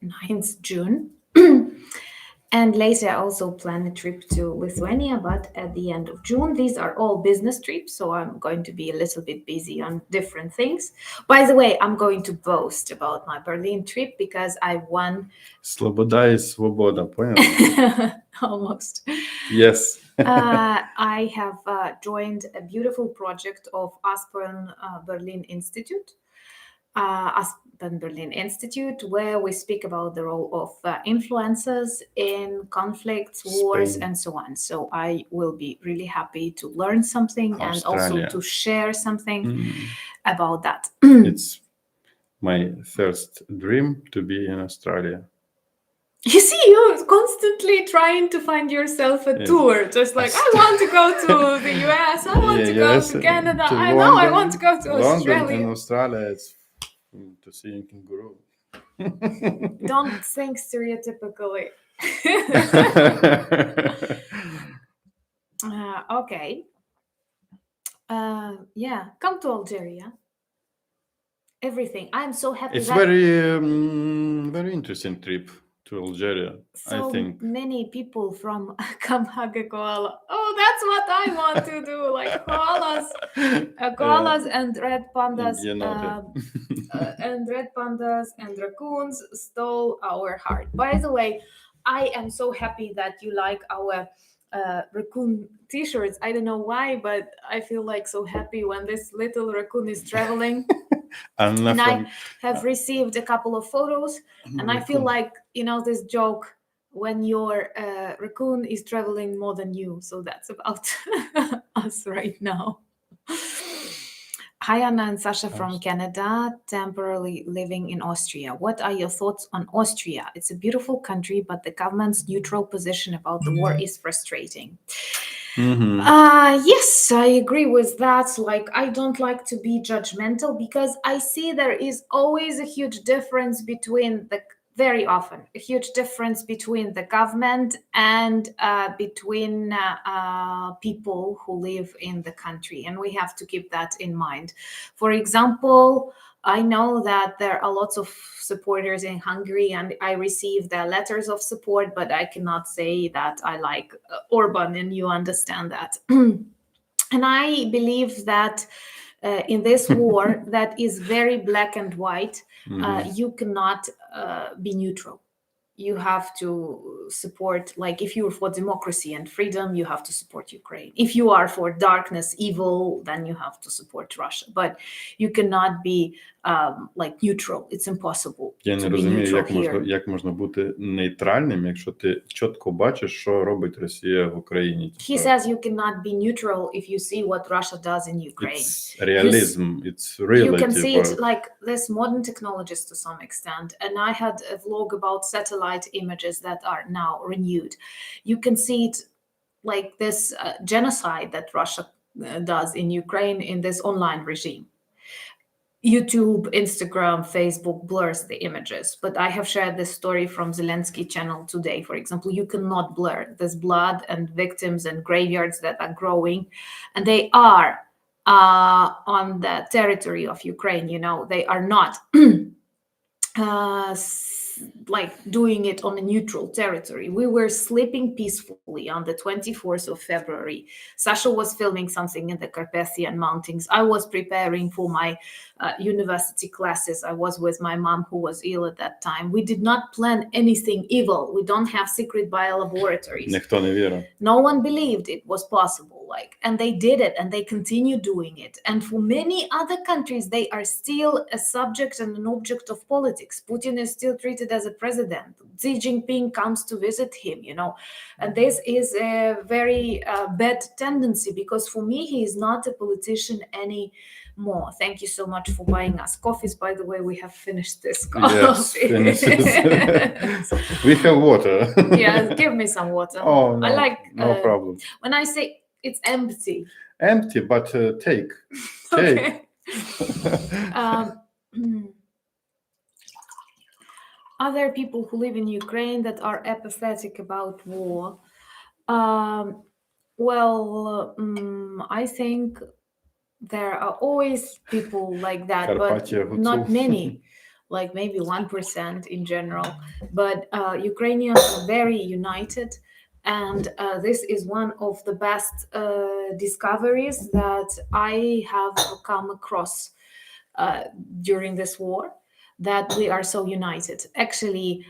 9th June. And later I also plan a trip to Lithuania, but at the end of June. These are all business trips, so I'm going to be a little bit busy on different things. By the way, I'm going to boast about my Berlin trip because I won... Sloboda is svoboda, понял? Almost. Yes. I have joined a beautiful project of Aspen Berlin Institute. Aspen Berlin Institute, where we speak about the role of influencers in conflicts, wars, and so on. So I will be really happy to learn something and also to share something about that. It's my first dream to be in Australia. You see, you're constantly trying to find yourself a tour. Just like, I want to go to the US, I want to go to Canada, I know I want to go to Australia. London and Australia, it's to see a kangaroo. Don't think stereotypically. Okay. Yeah, come to Algeria. Everything. I'm so happy. It's very interesting trip to Algeria. So I think many people from Come Hug a Koala. Oh, that's what I want to do. Like koalas and red pandas. And red pandas and raccoons stole our heart. By the way, I am so happy that you like our raccoon t-shirts. I don't know why, but I feel like so happy when this little raccoon is traveling. And I have received a couple of photos, and I feel like, this joke, when your raccoon is traveling more than you. So that's about us right now. Hi, Anna and Sasha from Canada, temporarily living in Austria. What are your thoughts on Austria? It's a beautiful country, but the government's neutral position about the war is frustrating. Yes, I agree with that. Like, I don't like to be judgmental because I see there is always a huge difference between very often a huge difference between the government and between people who live in the country, and we have to keep that in mind. For example, I know that there are lots of supporters in Hungary, and I received their letters of support, but I cannot say that I like Orban, and you understand that. And I believe that in this war that is very black and white, you cannot be neutral. You have to support, like, if you're for democracy and freedom, you have to support Ukraine. If you are for darkness, evil, then you have to support Russia. But you cannot be like neutral. It's impossible. Я не розумію, як можна бути нейтральним, якщо ти чітко бачиш, що робить Росія в Україні. He says you cannot be neutral if you see what Russia does in Ukraine. It's realism. It's reality. You can see it like this modern technologies to some extent. And I had a vlog about satellite images that are now renewed. You can see it like this genocide that Russia does in Ukraine in this online regime. YouTube, Instagram, Facebook blurs the images. But I have shared this story from Zelensky channel today. For example, you cannot blur this blood and victims and graveyards that are growing. And they are on the territory of Ukraine, they are not like doing it on a neutral territory. We were sleeping peacefully on the 24th of February. Sasha was filming something in the Carpathian Mountains. I was preparing for my university classes. I was with my mom, who was ill at that time. We did not plan anything evil. We don't have secret biolaboratories. No one believed it was possible, and they did it, and they continue doing it. And for many other countries, they are still a subject and an object of politics. Putin is still treated as a president. Xi Jinping comes to visit him, and this is a very bad tendency, because for me, he is not a politician anymore. Thank you so much for buying us coffees. By the way, we have finished this coffee. Yes, we have water. Yeah, give me some water. Oh, no, I like no problem. when I say it's empty. Empty, but take. Okay. Are there people who live in Ukraine that are apathetic about war? Well, I think there are always people like that, but not many, like maybe 1% in general. But Ukrainians are very united, and this is one of the best discoveries that I have come across during this war, that we are so united. Actually,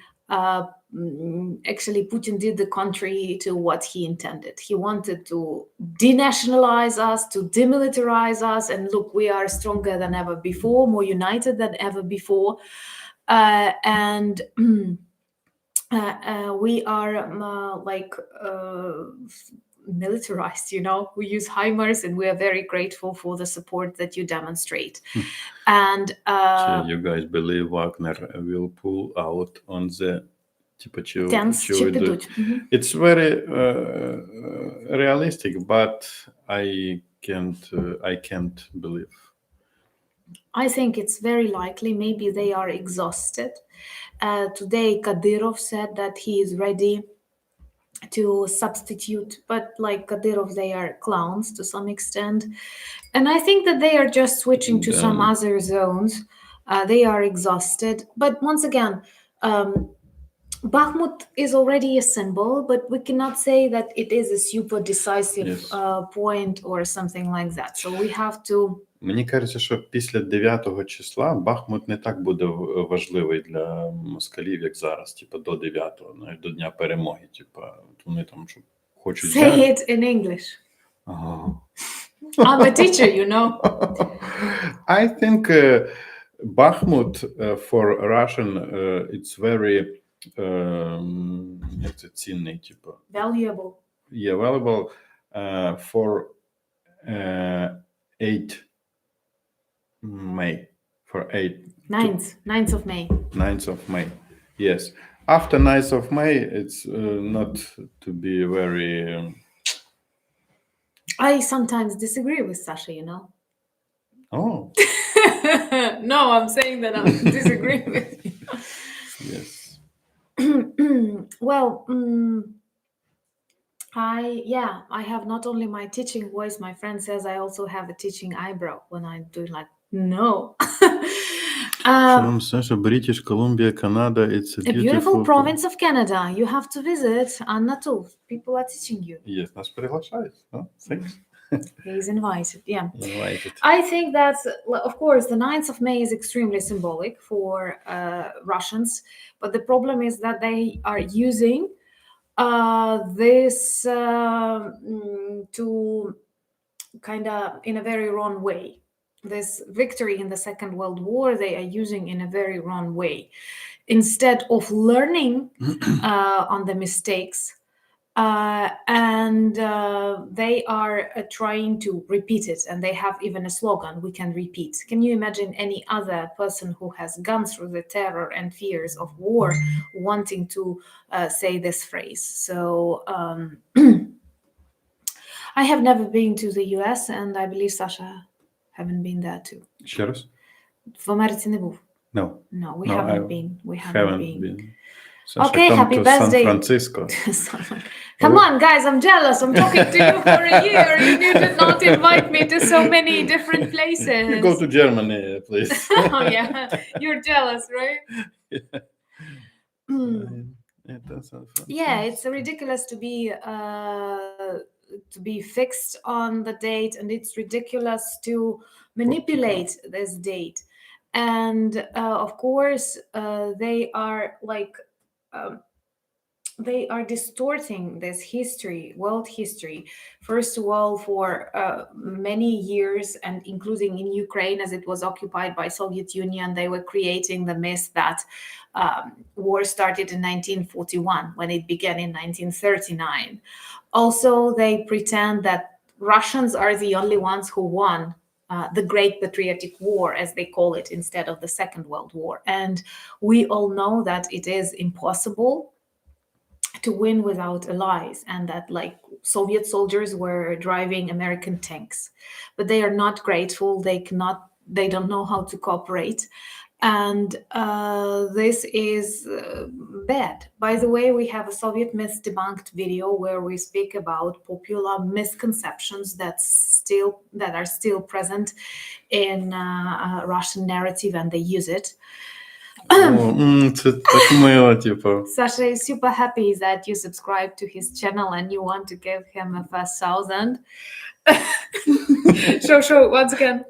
Putin did the contrary to what he intended. He wanted to denationalize us, to demilitarize us, and look, we are stronger than ever before, more united than ever before, and we are militarized, we use HIMARS, and we are very grateful for the support that you demonstrate. And so you guys believe Wagner will pull out on the Типа, Tense чи чи уйдуть. підуть. Мгм. It's very realistic, but I can't believe. I think it's very likely. Maybe they are exhausted. Today, Kadyrov said that he is ready to substitute, but like Kadyrov, they are clowns to some extent. And I think that they are just switching to some Да. other zones. They are exhausted. But once again, Bakhmut is already a symbol, but we cannot say that it is a super decisive Yes. point or something like that. So we have to. Мені кажеться, що після 9 числа Бахмут не так буде важливий для москалів, як зараз, типу, до 9-го, навіть до Дня перемоги. Типу, вони там що хочуть Say взяти. it in English. Ага. I'm a teacher, you know. I think Bakhmut for Russian it's very як це цінний, типу. Valuable. Yeah, valuable for 8 May. For 9th of May. 9th of May. Yes. After 9th of May, it's not to be very. I sometimes disagree with Sasha, you know. Oh. No, I'm saying that I disagree with you. Yes. Well, I have not only my teaching voice. My friend says I also have a teaching eyebrow when I do like no. Sasha, British Columbia, Canada. It's a beautiful province of Canada. You have to visit. Anna too. People are teaching you. Yes, нас приглашают. Oh, thanks. He's invited. Yeah. Invited. I think that, of course, the 9th of May is extremely symbolic for Russians, but the problem is that they are using this to kind of in a very wrong way. This victory in the Second World War, they are using in a very wrong way. Instead of learning on the mistakes, they are trying to repeat it, and they have even a slogan, "We can repeat." Can you imagine any other person who has gone through the terror and fears of war wanting to say this phrase? So I have never been to the US, and I believe Sasha haven't been there too. Ще раз? В Америці не був. No. No, we haven't been. We Haven't been. Sasha, Okay, come happy to birthday. San Francisco. Come on, guys, I'm jealous. I'm talking to you for a year. You did not invite me to so many different places. You go to Germany, please. Oh, yeah. You're jealous, right? Yeah, it's ridiculous to be fixed on the date, and it's ridiculous to manipulate this date. And of course, they are like they are distorting this history, world history, first of all for many years, and including in Ukraine, as it was occupied by Soviet Union. They were creating the myth that war started in 1941 when it began in 1939. Also, they pretend that Russians are the only ones who won the Great Patriotic War, as they call it, instead of the Second World War. And we all know that it is impossible to win without allies, and that like Soviet soldiers were driving American tanks, but they are not grateful. They don't know how to cooperate. And this is bad. By the way, we have a Soviet myth debunked video where we speak about popular misconceptions that are still present in Russian narrative, and they use it. Це так мило, типу. Sasha is super happy that you subscribe to his channel and you want to give him a 1,000. Show once again.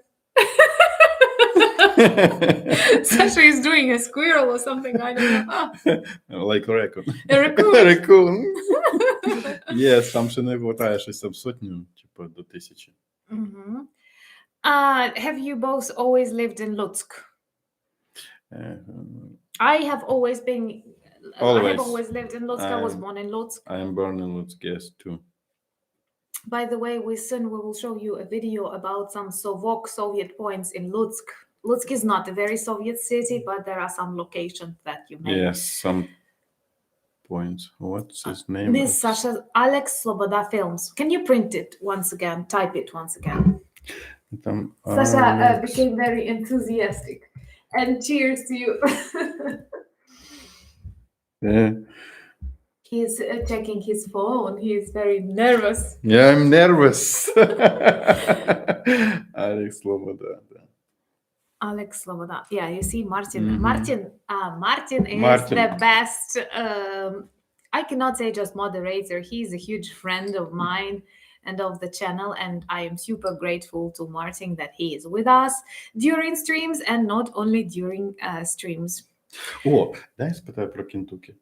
Sasha is doing a squirrel or something, I don't know. Like a raccoon. A raccoon. Raccoon. Yes, там ще не вистачає щось об сотню, типу, до 1000. Have you both always lived in Lutsk? I have always lived in Lutsk. I was born in Lutsk. I am born in Lutsk, yes, too. By the way, we will show you a video about some Soviet points in Lutsk. Lutsk is not a very Soviet city, but there are some locations that you may. Yes, some points. What's his name? Miss Sasha, Alex Sloboda Films. Can you print it once again? Type it once again. Sasha became very enthusiastic. And cheers to you. He's checking his phone. He's very nervous. Yeah, I'm nervous. Alex Sloboda. Alex Sloboda. Yeah, you see, Martin. Martin is the best. I cannot say just moderator. He's a huge friend of mine and of the channel, and I am super grateful to Martin that he is with us during streams and not only during streams. О, дай спитаю про Кентукі.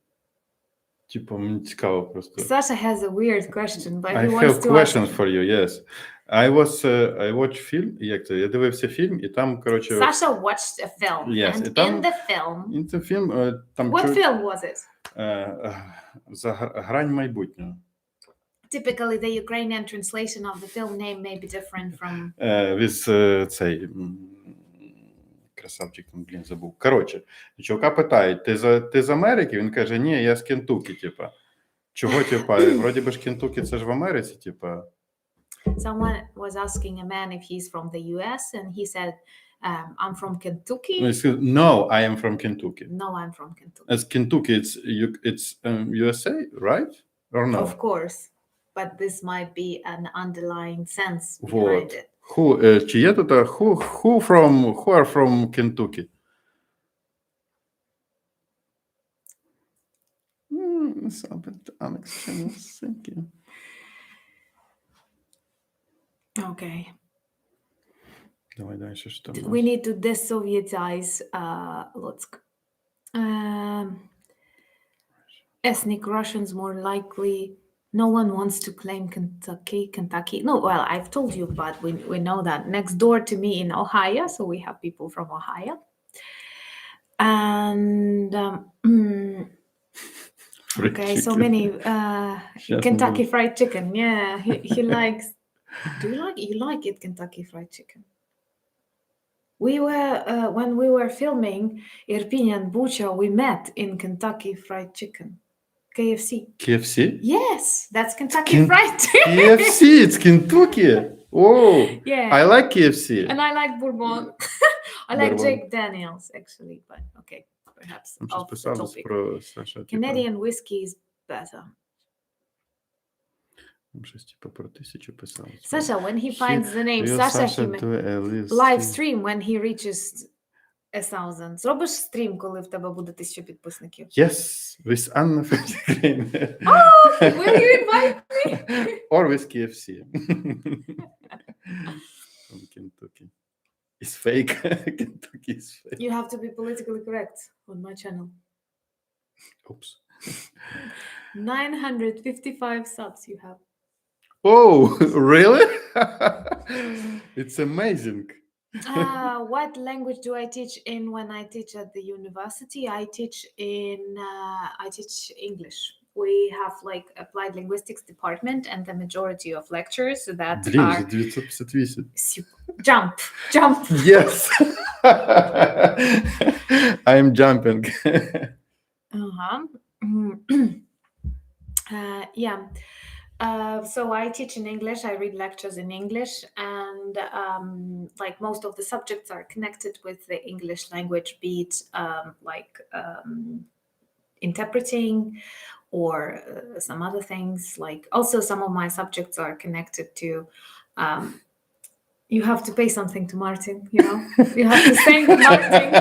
Типу, мені цікаво просто. Sasha has a weird question, but I he wants have to questions ask. for you, yes. I watched film, як це? Я дивився фільм, і там, коротше... Sasha watched a film, yes, and там, in the film... In the film, там... What film was it? Грань майбутнього. Typically, the Ukrainian translation of the film name may be different from... With цей... Красавчик, блін, забув. Коротше, чувака питають, ти з Америки? Він каже, ні, я з Кентукі, типа. Чого, типа? Вроді би ж Кентукі, це ж в Америці, типа. Someone was asking a man if he's from the US, and he said, I'm from Kentucky. No, I am from Kentucky. No, I'm from Kentucky. As Kentucky, it's USA, right? Or no? Of course, but this might be an underlying sense behind it. Чи є тут who are from Kentucky? Thank you. Okay. Давай дальше, что We need to desovietize Lutsk. Ethnic Russians more likely. No one wants to claim Kentucky. No, well, I've told you, but we know that next door to me in Ohio, so we have people from Ohio. And okay, so many Kentucky Fried Chicken. Yeah, he likes. Do you like it, Kentucky Fried Chicken? We were when we were filming Irpin and Bucha, we met in Kentucky Fried Chicken. KFC. KFC? Yes, that's Kentucky Fried Chicken. KFC, it's Kentucky. Oh, yeah. I like KFC. And I like Bourbon. I like Jack Daniels, actually, but okay, perhaps off the topic. Canadian whiskey is better. Sasha, when he finds the name Sasha, he live stream when he reaches 1,000. Зробиш стрім, коли в тебе буде 1,000 підписників? Yes, with Anna Fetchgreen. Oh, will you invite me? Or with KFC. From Kentucky. It's fake. Kentucky is fake. You have to be politically correct on my channel. Oops. 955 subs you have. Oh, really? It's amazing. What language do I teach in when I teach at the university? I teach English. We have like applied linguistics department, and the majority of lectures that are 958. Jump. Yes. I'm jumping. Yeah. So I teach in English, I read lectures in English, and like most of the subjects are connected with the English language, be it interpreting or some other things. Like also some of my subjects are connected to, you have to pay something to Martin, you know, you have to thank Martin.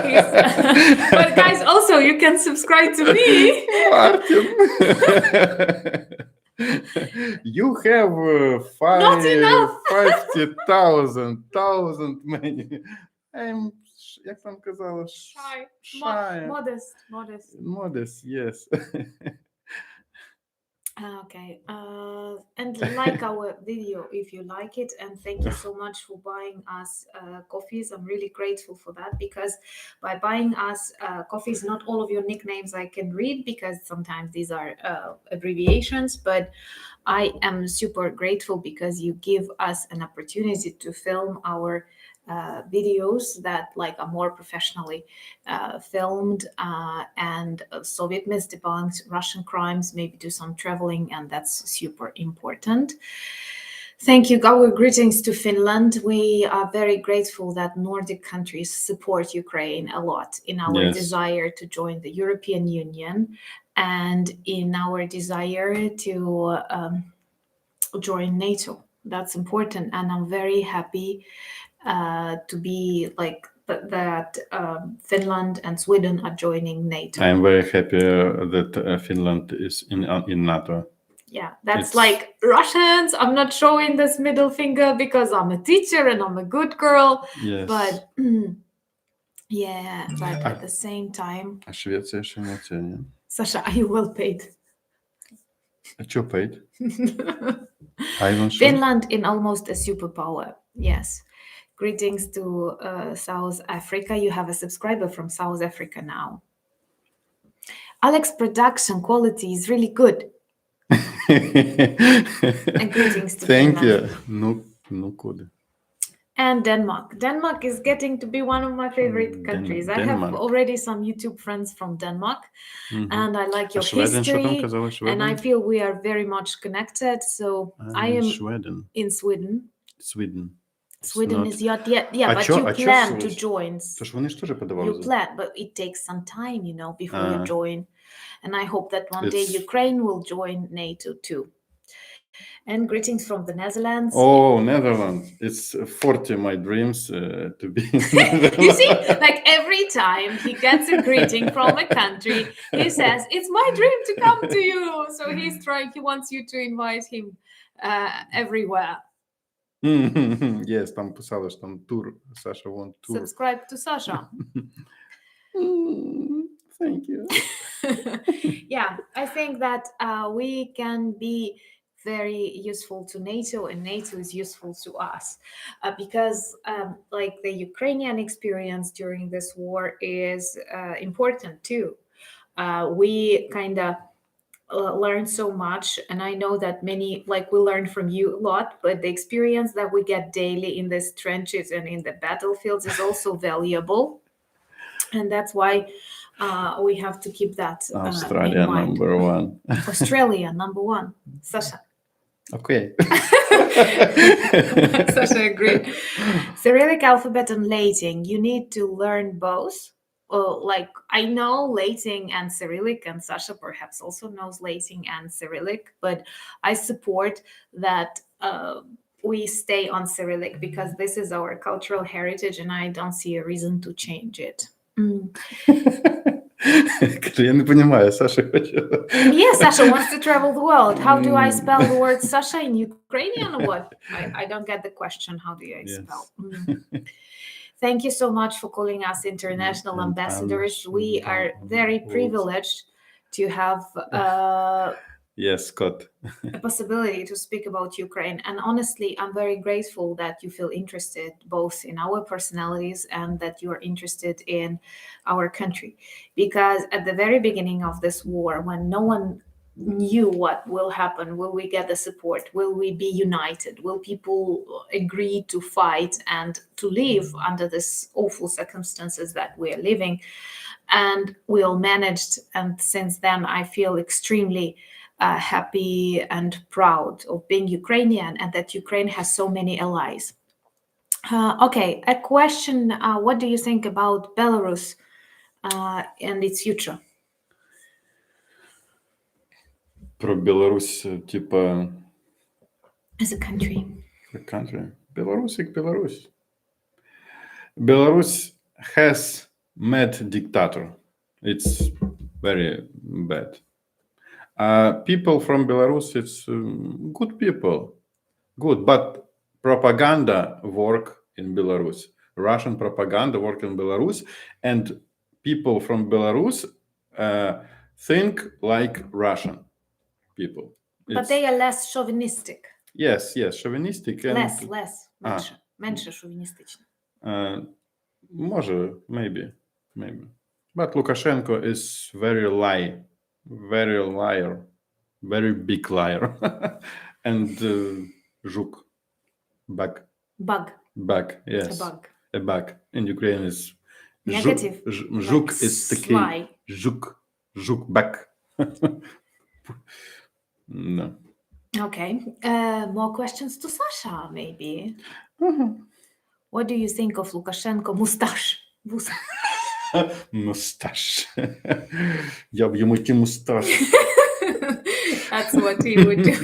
But guys, also you can subscribe to me. Martin. You have Not enough. 50,000 many. I'm, як там казала? Shy. Modest, yes. Okay, and like our video if you like it, and thank you so much for buying us coffees. I'm really grateful for that, because by buying us coffees, not all of your nicknames I can read because sometimes these are abbreviations, but I am super grateful because you give us an opportunity to film our videos that like are more professionally filmed, and Soviet myths debunked, Russian crimes, maybe do some traveling, and that's super important. Thank you. Our greetings to Finland. We are very grateful that Nordic countries support Ukraine a lot in our desire to join the European Union and in our desire to join NATO. That's important, and I'm very happy to be like that Finland and Sweden are joining NATO. I'm very happy that Finland is in NATO. Yeah, that's like Russians. I'm not showing this middle finger because I'm a teacher and I'm a good girl. Yes. But yeah, but at the same time. А Швеция ще не це, ні? Sasha, are you well paid? А що paid? Finland in almost a superpower. Yes. Greetings to South Africa. You have a subscriber from South Africa now. Alex, production quality is really good. And greetings to Thank Finland. you. No good. And Denmark. Denmark is getting to be one of my favorite countries. I have already some YouTube friends from Denmark, and I like your history, and I feel we are very much connected. So I am in Sweden. Sweden is not yet, but you plan to join. You plan, but it takes some time, before you join. And I hope that one day Ukraine will join NATO too. And greetings from the Netherlands. Oh, Netherlands. It's 40 my dreams to be in Netherlands. You see, like every time he gets a greeting from a country, he says, it's my dream to come to you. So he wants you to invite him everywhere. Yes, там писали, що там тур. Sasha want tour. Subscribe to Sasha. Thank you. Yeah, I think that we can be very useful to NATO, and NATO is useful to us because like the Ukrainian experience during this war is important too. We kind of learn so much, and I know that many, like we learn from you a lot, but the experience that we get daily in these trenches and in the battlefields is also valuable, and that's why we have to keep that Australia in mind. number one. Australia number one. Sasha. Okay. Sasha agreed. Cyrillic alphabet and Latin. You need to learn both. Like I know Latin and Cyrillic, and Sasha perhaps also knows Latin and Cyrillic, but I support that we stay on Cyrillic because this is our cultural heritage, and I don't see a reason to change it. Я не понимаю, Саша хочет. Yes, Sasha wants to travel the world. How do I spell the word Sasha in Ukrainian or what? I don't get the question. How do I spell? Thank you so much for calling us international ambassadors. We are very privileged to have yes, Scott. a possibility to speak about Ukraine. And honestly, I'm very grateful that you feel interested both in our personalities and that you are interested in our country. Because at the very beginning of this war, when no one knew what will happen, will we get the support? Will we be united? Will people agree to fight and to live under this awful circumstances that we are living? And we all managed. And since then, I feel extremely happy and proud of being Ukrainian and that Ukraine has so many allies. Okay, a question. What do you think about Belarus and its future? Про Білорусь, типа... As a country. A country. Білорусь як Білорусь. Belarus has mad dictator. It's very bad. People from Belarus, it's good people. Good, but propaganda work in Belarus. Russian propaganda work in Belarus, and people from Belarus think like Russian people. But they are less chauvinistic. Yes, chauvinistic. And, less. Менше chauvinistic. Може, maybe. But Lukashenko is very liar, very big liar. And Zhuk, bug. Bug. Yes. It's a bug. a bug. In Ukrainian is Negative. Жук Like is the sly. key. Жук bug. No. Okay. More questions to Sasha, maybe. Uh-huh. What do you think of Lukashenko mustache? Mustache. Я б йому ті мусташ. That's what he would do.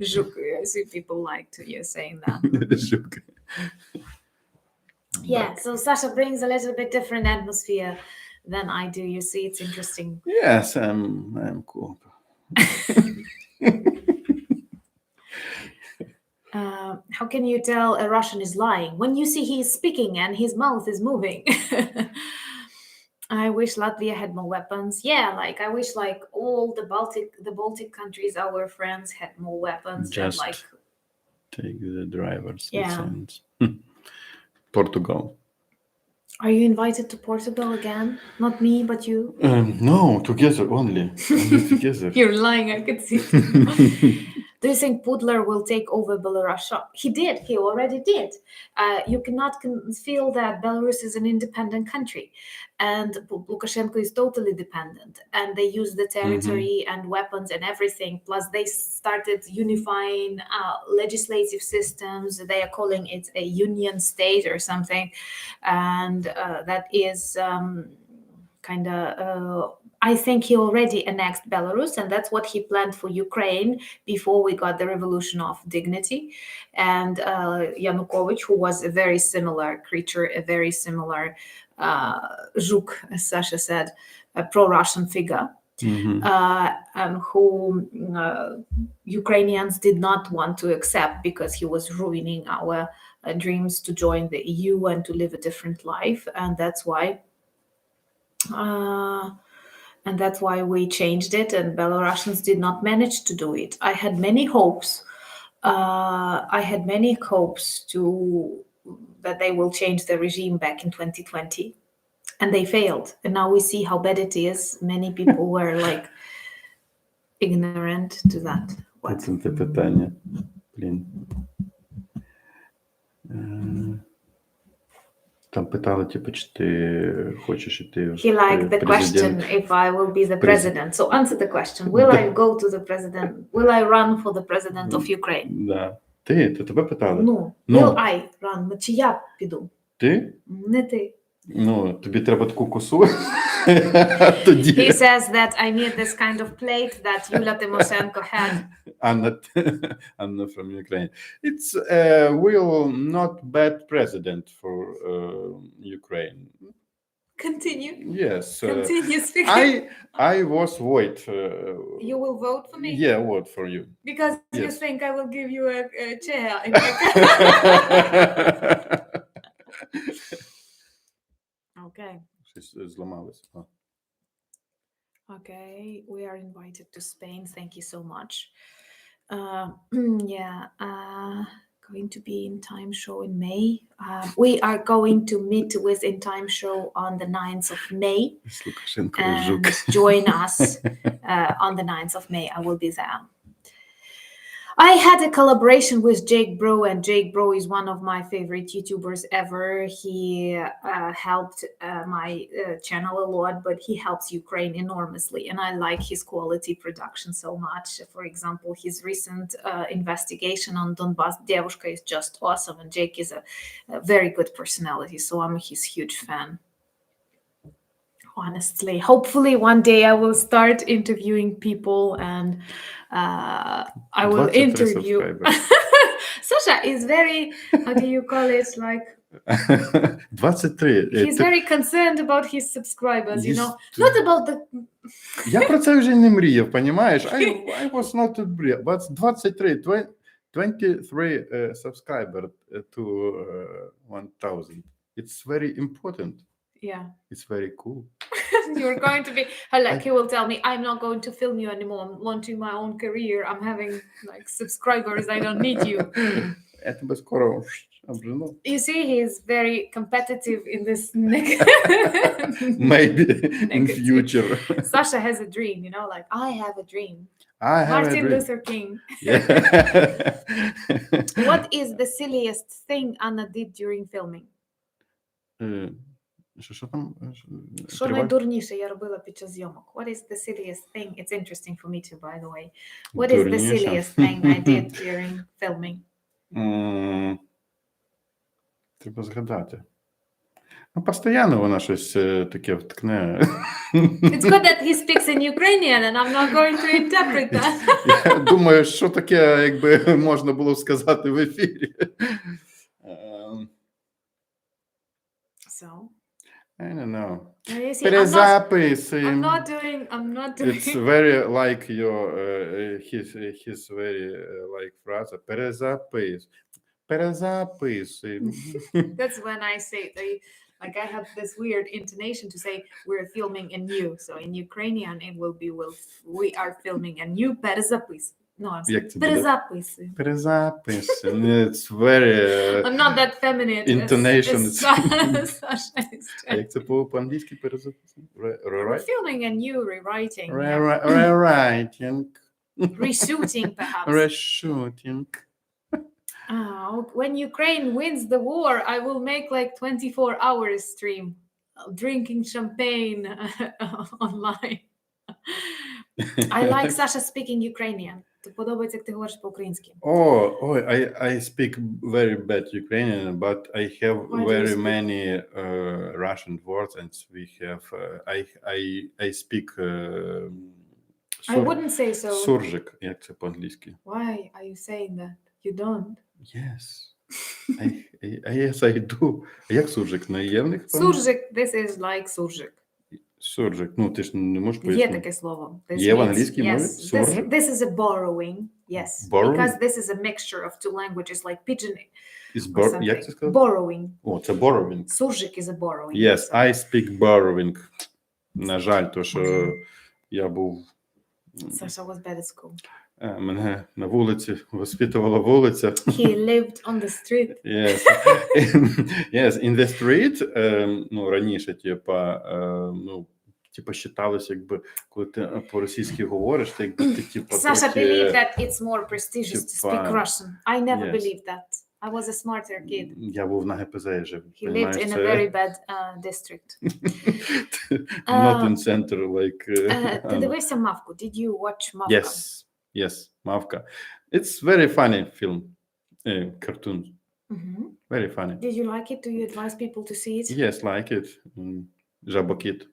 Zhuk. I see people like to you saying that. Жук. Yeah, so Sasha brings a little bit different atmosphere than I do. You see, it's interesting. Yes, I'm cool. How can you tell a Russian is lying? When you see he's speaking and his mouth is moving. I wish Latvia had more weapons. Yeah, like I wish like all the Baltic countries, our friends, had more weapons. Just and, like, take the driver's Yeah. license. Portugal. Are you invited to Portugal again? Not me, but you. No, together only. Only together. You're lying. I could see it. Do you think Pudler will take over Belarus? He did. He already did. You cannot feel that Belarus is an independent country, and Lukashenko is totally dependent. And they use the territory and weapons and everything. Plus, they started unifying legislative systems. They are calling it a union state or something, and that is kind of. I think he already annexed Belarus, and that's what he planned for Ukraine before we got the Revolution of Dignity. And Yanukovych, who was a very similar creature, a very similar Zhuk, as Sasha said, a pro-Russian figure, who Ukrainians did not want to accept because he was ruining our dreams to join the EU and to live a different life. And that's why... And that's why we changed it, and Belarusians did not manage to do it. I had many hopes. That they will change the regime back in 2020, and they failed. And now we see how bad it is. Many people were like ignorant to that. What? Це питання. Блін. Там питали, типу, чи ти хочеш іти He liked the question if I will be the president. So answer the question. Will I go to the president? Will I run for the president of Ukraine? Да. Ти? Тебе питали? No. Will I run? Чи я піду? Ти? Не ти. Ну, тобі треба таку косу. Тоді. He says that I need this kind of plate that Yulia Tymoshenko had. I'm not from Ukraine. It's will not bad president for Ukraine. Continue. Yes. Continue speaking. I was vote. You will vote for me? Yeah, vote for you. Because you Yes. think I will give you a chair. Okay. Щось зламалося. Okay, we are invited to Spain. Thank you so much. Going to be in Time Show in May. We are going to meet with In Time Show on the 9th of May. And join us on the 9th of May. I will be there. I had a collaboration with Jake Bro, and Jake Bro is one of my favorite YouTubers ever. He helped my channel a lot, but he helps Ukraine enormously, and I like his quality production so much. For example, his recent investigation on Donbass Девушка is just awesome, and Jake is a very good personality, so I'm his huge fan. Honestly, hopefully one day I will start interviewing people, and I will interview. Sasha is very, how do you call it, like 23. He's very concerned about his subscribers, you know, not about the... Я про це вже не мріяв, понімаєш? I was not but 23 subscribers to 1000. It's very important. Yeah. It's very cool. You're going to be, like, he will tell me, I'm not going to film you anymore. I'm launching my own career. I'm having, like, subscribers. I don't need you. Я тебе скоро обжену. You see, he's very competitive in this Maybe in future. Sasha has a dream, you know, like, I have a dream. Martin Luther King. Yeah. What is the silliest thing Anna did during filming? Що там? Що найдурніше я робила під час зйомок? What is the silliest thing? It's interesting for me too, by the way. What is the Дурніше. silliest thing I did during filming? Треба згадати. Ну, постійно вона щось таке вткне. It's good that he speaks in Ukrainian and I'm not going to interpret that. Я думаю, що таке, якби можна було сказати в ефірі. So, I don't know. you see, Перезаписуємо. I'm not doing. It's very like your his very like фраза. Перезаписуємо. That's when I say like I have this weird intonation to say we're filming a new. So in Ukrainian it will be we are filming a new перезапис. No, I'm saying перезаписуємо. Перезаписуємо. It's very I'm not that feminine. Intonation. Sasha is А як це по-англійськи перезаписуємо? We're filming a new rewriting. Rewriting. Reshooting perhaps. Reshooting. When Ukraine wins the war, I will make like 24 hours stream drinking champagne online. I like Sasha speaking Ukrainian. Тобі подобається, як ти говориш по-українськи. I speak very bad Ukrainian, but I have very many Russian words, and we have I speak I wouldn't say so. Суржик, як це по-англійськи? Why are you saying that? You don't? Yes. Yes, I do. А як суржик? Наємних? Суржик, this is like суржик. Суржик, ну ти ж не можеш пояснити. Є таке слово. Є в англійській мові? Yes. This is a borrowing. Yes. Borrowing? Because this is a mixture of two languages like pidgin. Як це сказати? Borrowing. О, це borrowing. Суржик is a borrowing. Yes, I speak borrowing. На жаль, то що я був... Sasha was bad at school. Мене на вулиці воспитувала вулиця. He lived on the street. Yes. Yes, in the street. Ну, раніше, типа, считалось, якби, коли ти по-російськи говориш, ти якби ти, типа, Sasha believed that it's more prestigious to speak Russian. I never believed that. I was a smarter kid. Я був на ГПЗ жив. He lived in a very bad district. Not in center, like... Ти дивився «Мавку»? Did you watch «Мавка»? Yes, Mavka. It's very funny film, cartoon. Very funny. Did you like it? Do you advise people to see it? Yes, like it. Жабокіт.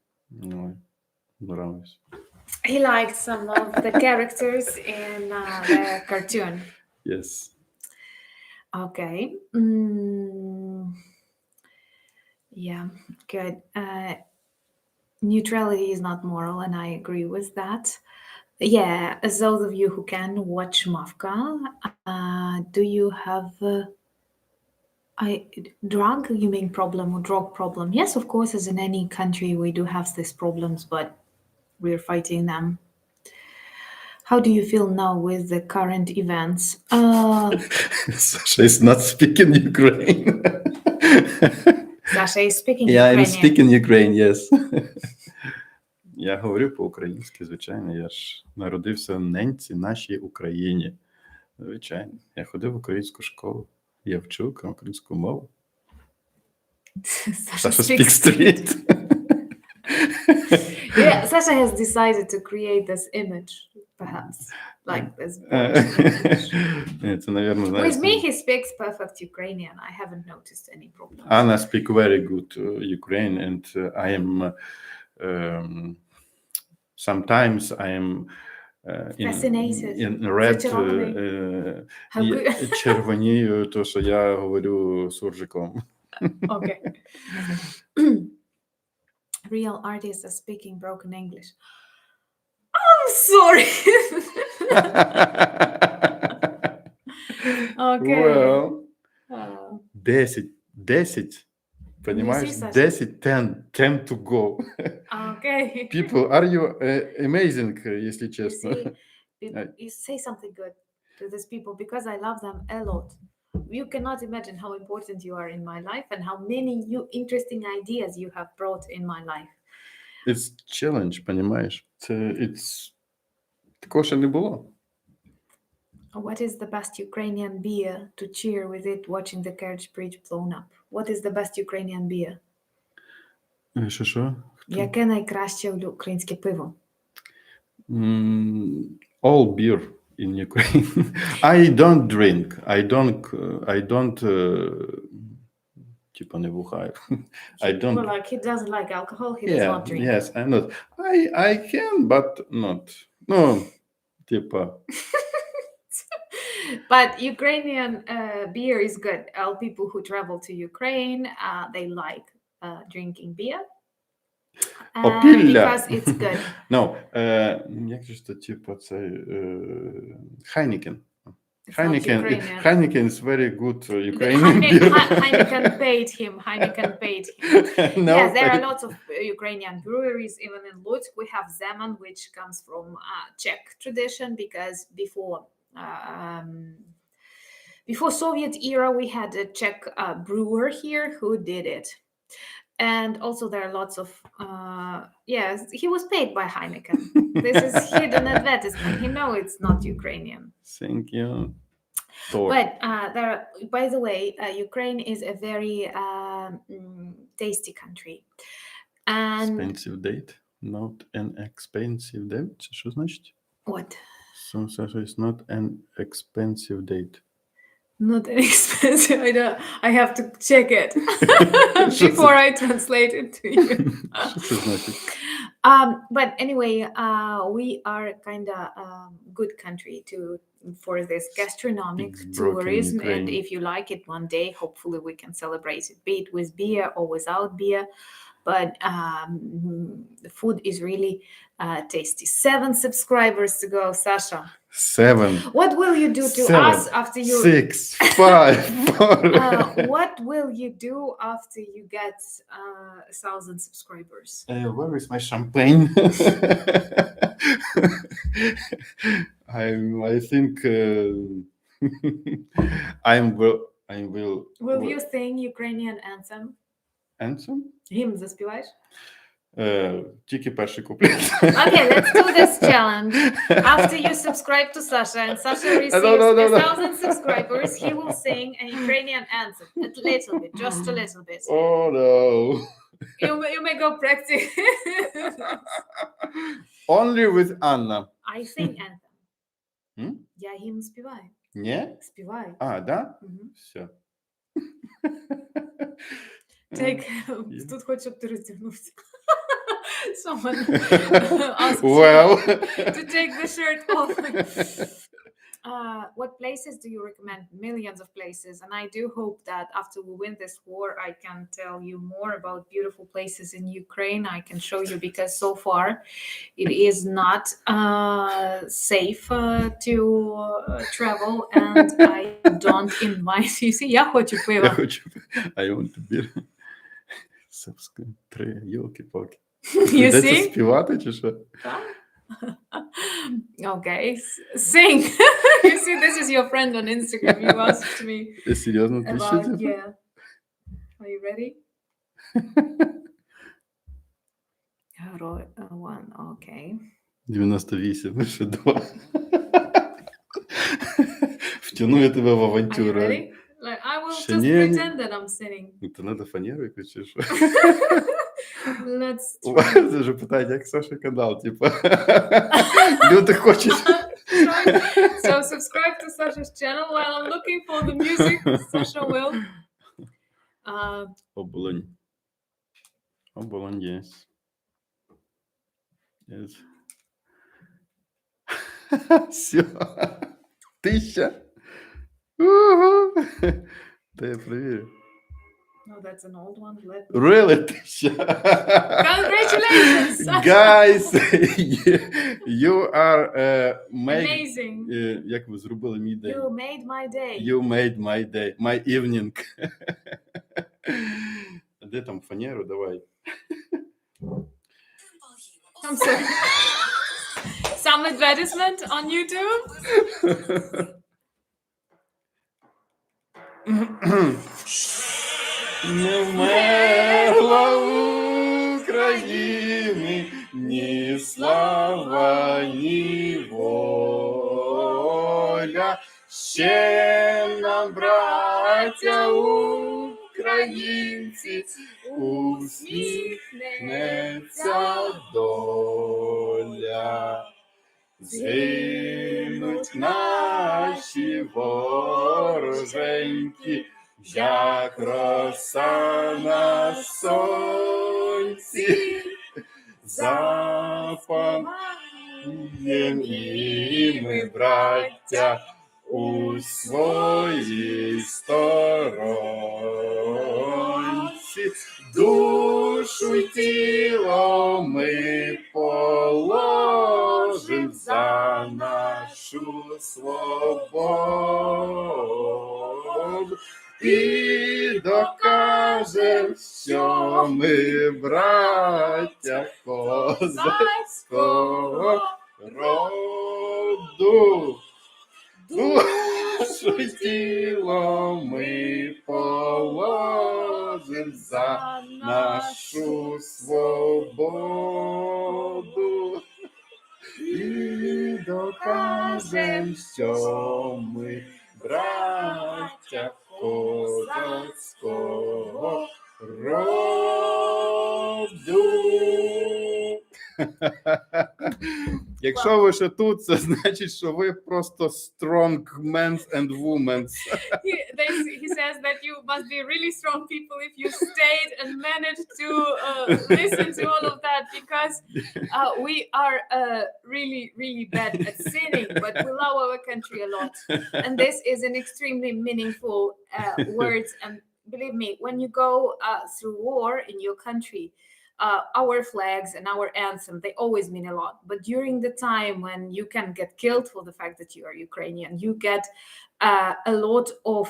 Нравилось. He liked some of the characters in the cartoon. Yes. Okay. Yeah, good. Neutrality is not moral, and I agree with that. Yeah, as those of you who can watch Mavka, do you have you mean problem or drug problem? Yes, of course, as in any country, we do have these problems, but we're fighting them. How do you feel now with the current events? Sasha is not speaking Ukraine. Sasha is speaking Ukrainian. Yeah, I'm speaking Ukraine, yes. Я говорю по-українськи, звичайно. Я ж народився в ненці нашій Україні. Звичайно. Я ходив в українську школу. Я вчу українську мову. Sasha speaks street. Yeah, Sasha has decided to create this image, perhaps, like this. Це, наверное, знаєш. With me, he speaks perfect Ukrainian. I haven't noticed any problem. Anna speak very good Ukrainian, and I am sometimes I am fascinated. In red. Червонію, то що я говорю суржиком. Okay. Real artists are speaking broken English. I'm sorry. Okay. Well, 10. Понимаешь? 10, 10 to go. Okay. People, are you amazing, если честно? You say something good to these people because I love them a lot. You cannot imagine how important you are in my life and how many new interesting ideas you have brought in my life. It's challenge, понимаешь? It's такого ще не було. What is the best Ukrainian beer to cheer with it watching the carriage bridge blown up? What is the best Ukrainian beer? Що? Яке найкраще українське пиво? All beer in Ukraine. I don't drink. I don't типа не бухаю. I don't. Well, like he doesn't like alcohol, he does not drink. Yes, I'm not. I can, but not. No, типа. But Ukrainian beer is good. All people who travel to Ukraine, they like drinking beer. Опілля. Because it's good. No, як же це, типа, це Heineken. Heineken is very good Ukrainian beer. Heineken paid him. No, yes, there are lots of Ukrainian breweries. Even in Lutsk, we have Zeman, which comes from Czech tradition, because before Soviet era, we had a Czech brewer here who did it. And also there are lots of, yes, he was paid by Heineken. This is hidden advertisement. He knows it's not Ukrainian. Thank you. But by the way, Ukraine is a very tasty country. And expensive date, not an expensive date. Що значить? What? So it's not an expensive date. Not an expensive. I have to check it before I translate it to you. Що це значить? But anyway, we are kind of good country for this gastronomic tourism, and if you like it one day, hopefully we can celebrate it, be it with beer or without beer. But the food is really tasty. 7 subscribers to go, Sasha. 7. What will you do to 7, us after you? 6, 5, 4. What will you do after you get 1,000 subscribers? Where is my champagne? I think I will. Will you sing Ukrainian anthem? Anthem? Гімн заспіваєш? Тільки перший куплет. Okay, let's do this challenge. After you subscribe to Sasha and Sasha receives 1,000 subscribers, he will sing a Ukrainian anthem. A little bit, just a little bit. Oh no. You may go practice. Only with Anna. I sing anthem. Я гімн співаю. Ні? Співаю. Да? Все. Тут хочу, щоб ти роздягнувся. Someone asked to take the shirt off. What places do you recommend? Millions of places. And I do hope that after we win this war, I can tell you more about beautiful places in Ukraine. I can show you, because so far it is not safe to travel, and I don't invite you. See, я хочу пива. I want to beer. Subscribe. 3, йолки-палки. You see? Співати чи що? Okay, sing. You see, this is your friend on Instagram. You asked me Серйозно, about, yeah. Are you ready? 1, okay. 98, ще 2. Втягну я тебе в авантюру. Are you ready? Like, I will just pretend that I'm singing. То надо фанеру якусь чи що? Let's try. Це вже питають, як Саша канал, типа. Люди хочуть. So subscribe to Sasha's channel while I'm looking for the music. Sasha will. Оболонь. Оболонь, yes. Yes. Все. 1000. Та я провірю. No, that's an old one. Really? 1000. Congratulations, Sasha. Guys, you are amazing. Як ви зробили мій день? You made my day. You made my day, my evening. Де там фанеру? Давай. I'm sorry. Some advertisement on YouTube? Не вмерла України ні слава, ні воля. Ще нам, браття українці, усміхнеться доля. Згинуть наші вороженьки, як роса на сонці. Запануєм і ми, браття, у своїй сторонці. Душу й тіло ми положим за нашу свободу і докажем, що ми браття козацького роду. Душу й тіло ми положим за нашу свободу і докажем, що ми браття козацького роду. Якщо ви ще тут, це значить, що ви просто strong men and women. He says that you must be really strong people if you stayed and managed to listen to all of that, because we are really, really bad at sinning, but we love our country a lot. And this is an extremely meaningful words. And believe me, when you go through war in your country, our flags and our anthem, they always mean a lot. But during the time when you can get killed for the fact that you are Ukrainian, you get a lot of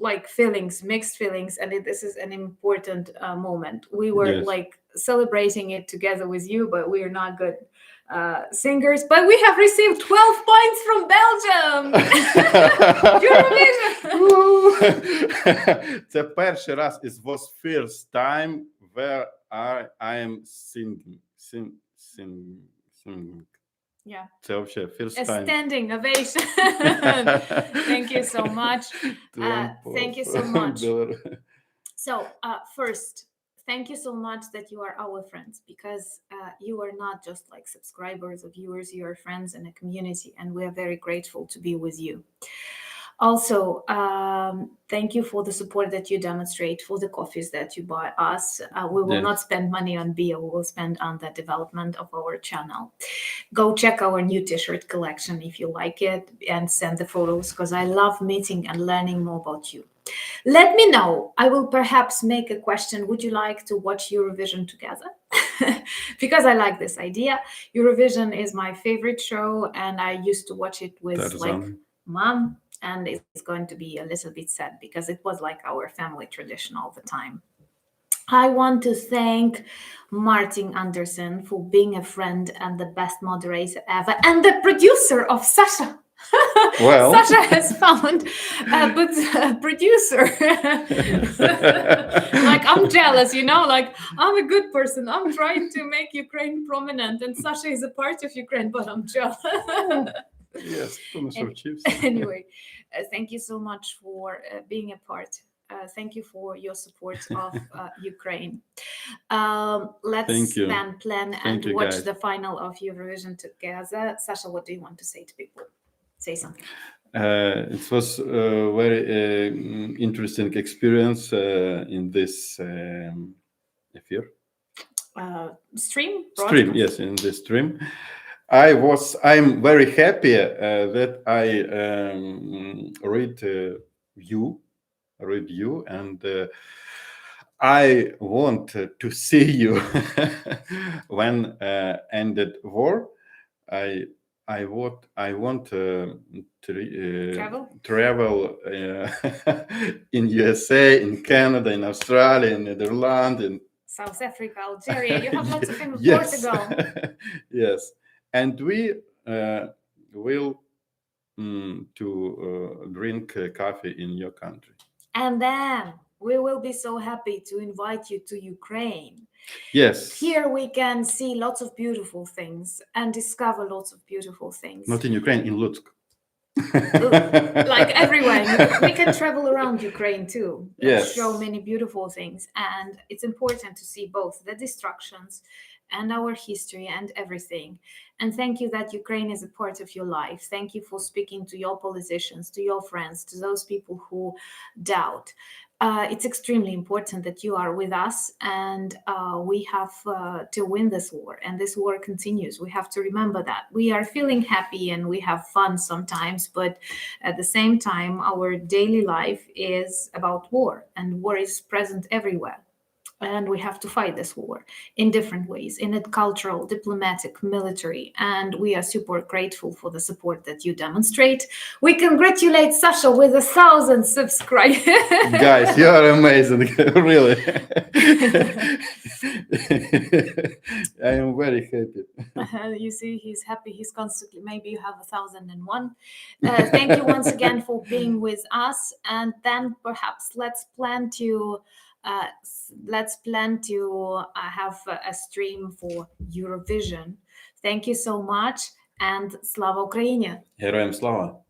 like feelings, mixed feelings, and this is an important moment. We were like celebrating it together with you, but we are not good singers. But we have received 12 points from Belgium. Eurovision. Це перший раз, it was first time where I am singing. Yeah. Це вообще first A time. standing ovation. Thank you so much. Thank you so much. So first, thank you so much that you are our friends, because you are not just like subscribers or viewers, you are friends in a community, and we are very grateful to be with you. Also, thank you for the support that you demonstrate, for the coffees that you buy us. We will not spend money on beer, we will spend on the development of our channel. Go check our new t-shirt collection if you like it, and send the photos, because I love meeting and learning more about you. Let me know. I will perhaps make a question. Would you like to watch Eurovision together? Because I like this idea. Eurovision is my favorite show, and I used to watch it with like mom, and it's going to be a little bit sad because it was like our family tradition all the time. I want to thank Martin Anderson for being a friend and the best moderator ever, and the producer of Sasha. Well, Sasha has found a producer. Like, I'm jealous, you know, like, I'm a good person. I'm trying to make Ukraine prominent, and Sasha is a part of Ukraine, but I'm jealous. Yes, anyway, thank you so much for being a part. Thank you for your support of Ukraine. Let's plan and watch the final of Eurovision together. Sasha, what do you want to say to people? Say something. It was a very interesting experience in this affair. Stream, yes, in this stream. I'm very happy that I read you, and I want to see you when ended war. I want to travel in USA, in Canada, in Australia, in Netherlands, in South Africa, Algeria. You have lots of in Portugal. Yes, and we will to drink coffee in your country. And then we will be so happy to invite you to Ukraine. Yes. Here we can see lots of beautiful things and discover lots of beautiful things. Not in Ukraine, in Lutsk. like everywhere. We can travel around Ukraine too. Yes. Show many beautiful things. And it's important to see both the destructions and our history and everything. And thank you that Ukraine is a part of your life. Thank you for speaking to your politicians, to your friends, to those people who doubt. It's extremely important that you are with us, and we have to win this war, and this war continues. We have to remember that. We are feeling happy and we have fun sometimes, but at the same time, our daily life is about war, and war is present everywhere. And we have to fight this war in different ways, in a cultural, diplomatic, military. And we are super grateful for the support that you demonstrate. We congratulate Sasha with 1,000 subscribers. Guys, you are amazing, really. I am very happy. You see, he's happy. He's constantly, maybe you have 1,001. Thank you once again for being with us. And then perhaps let's plan to have a stream for Eurovision. Thank you so much, and Slava Ukraini! Героям слава!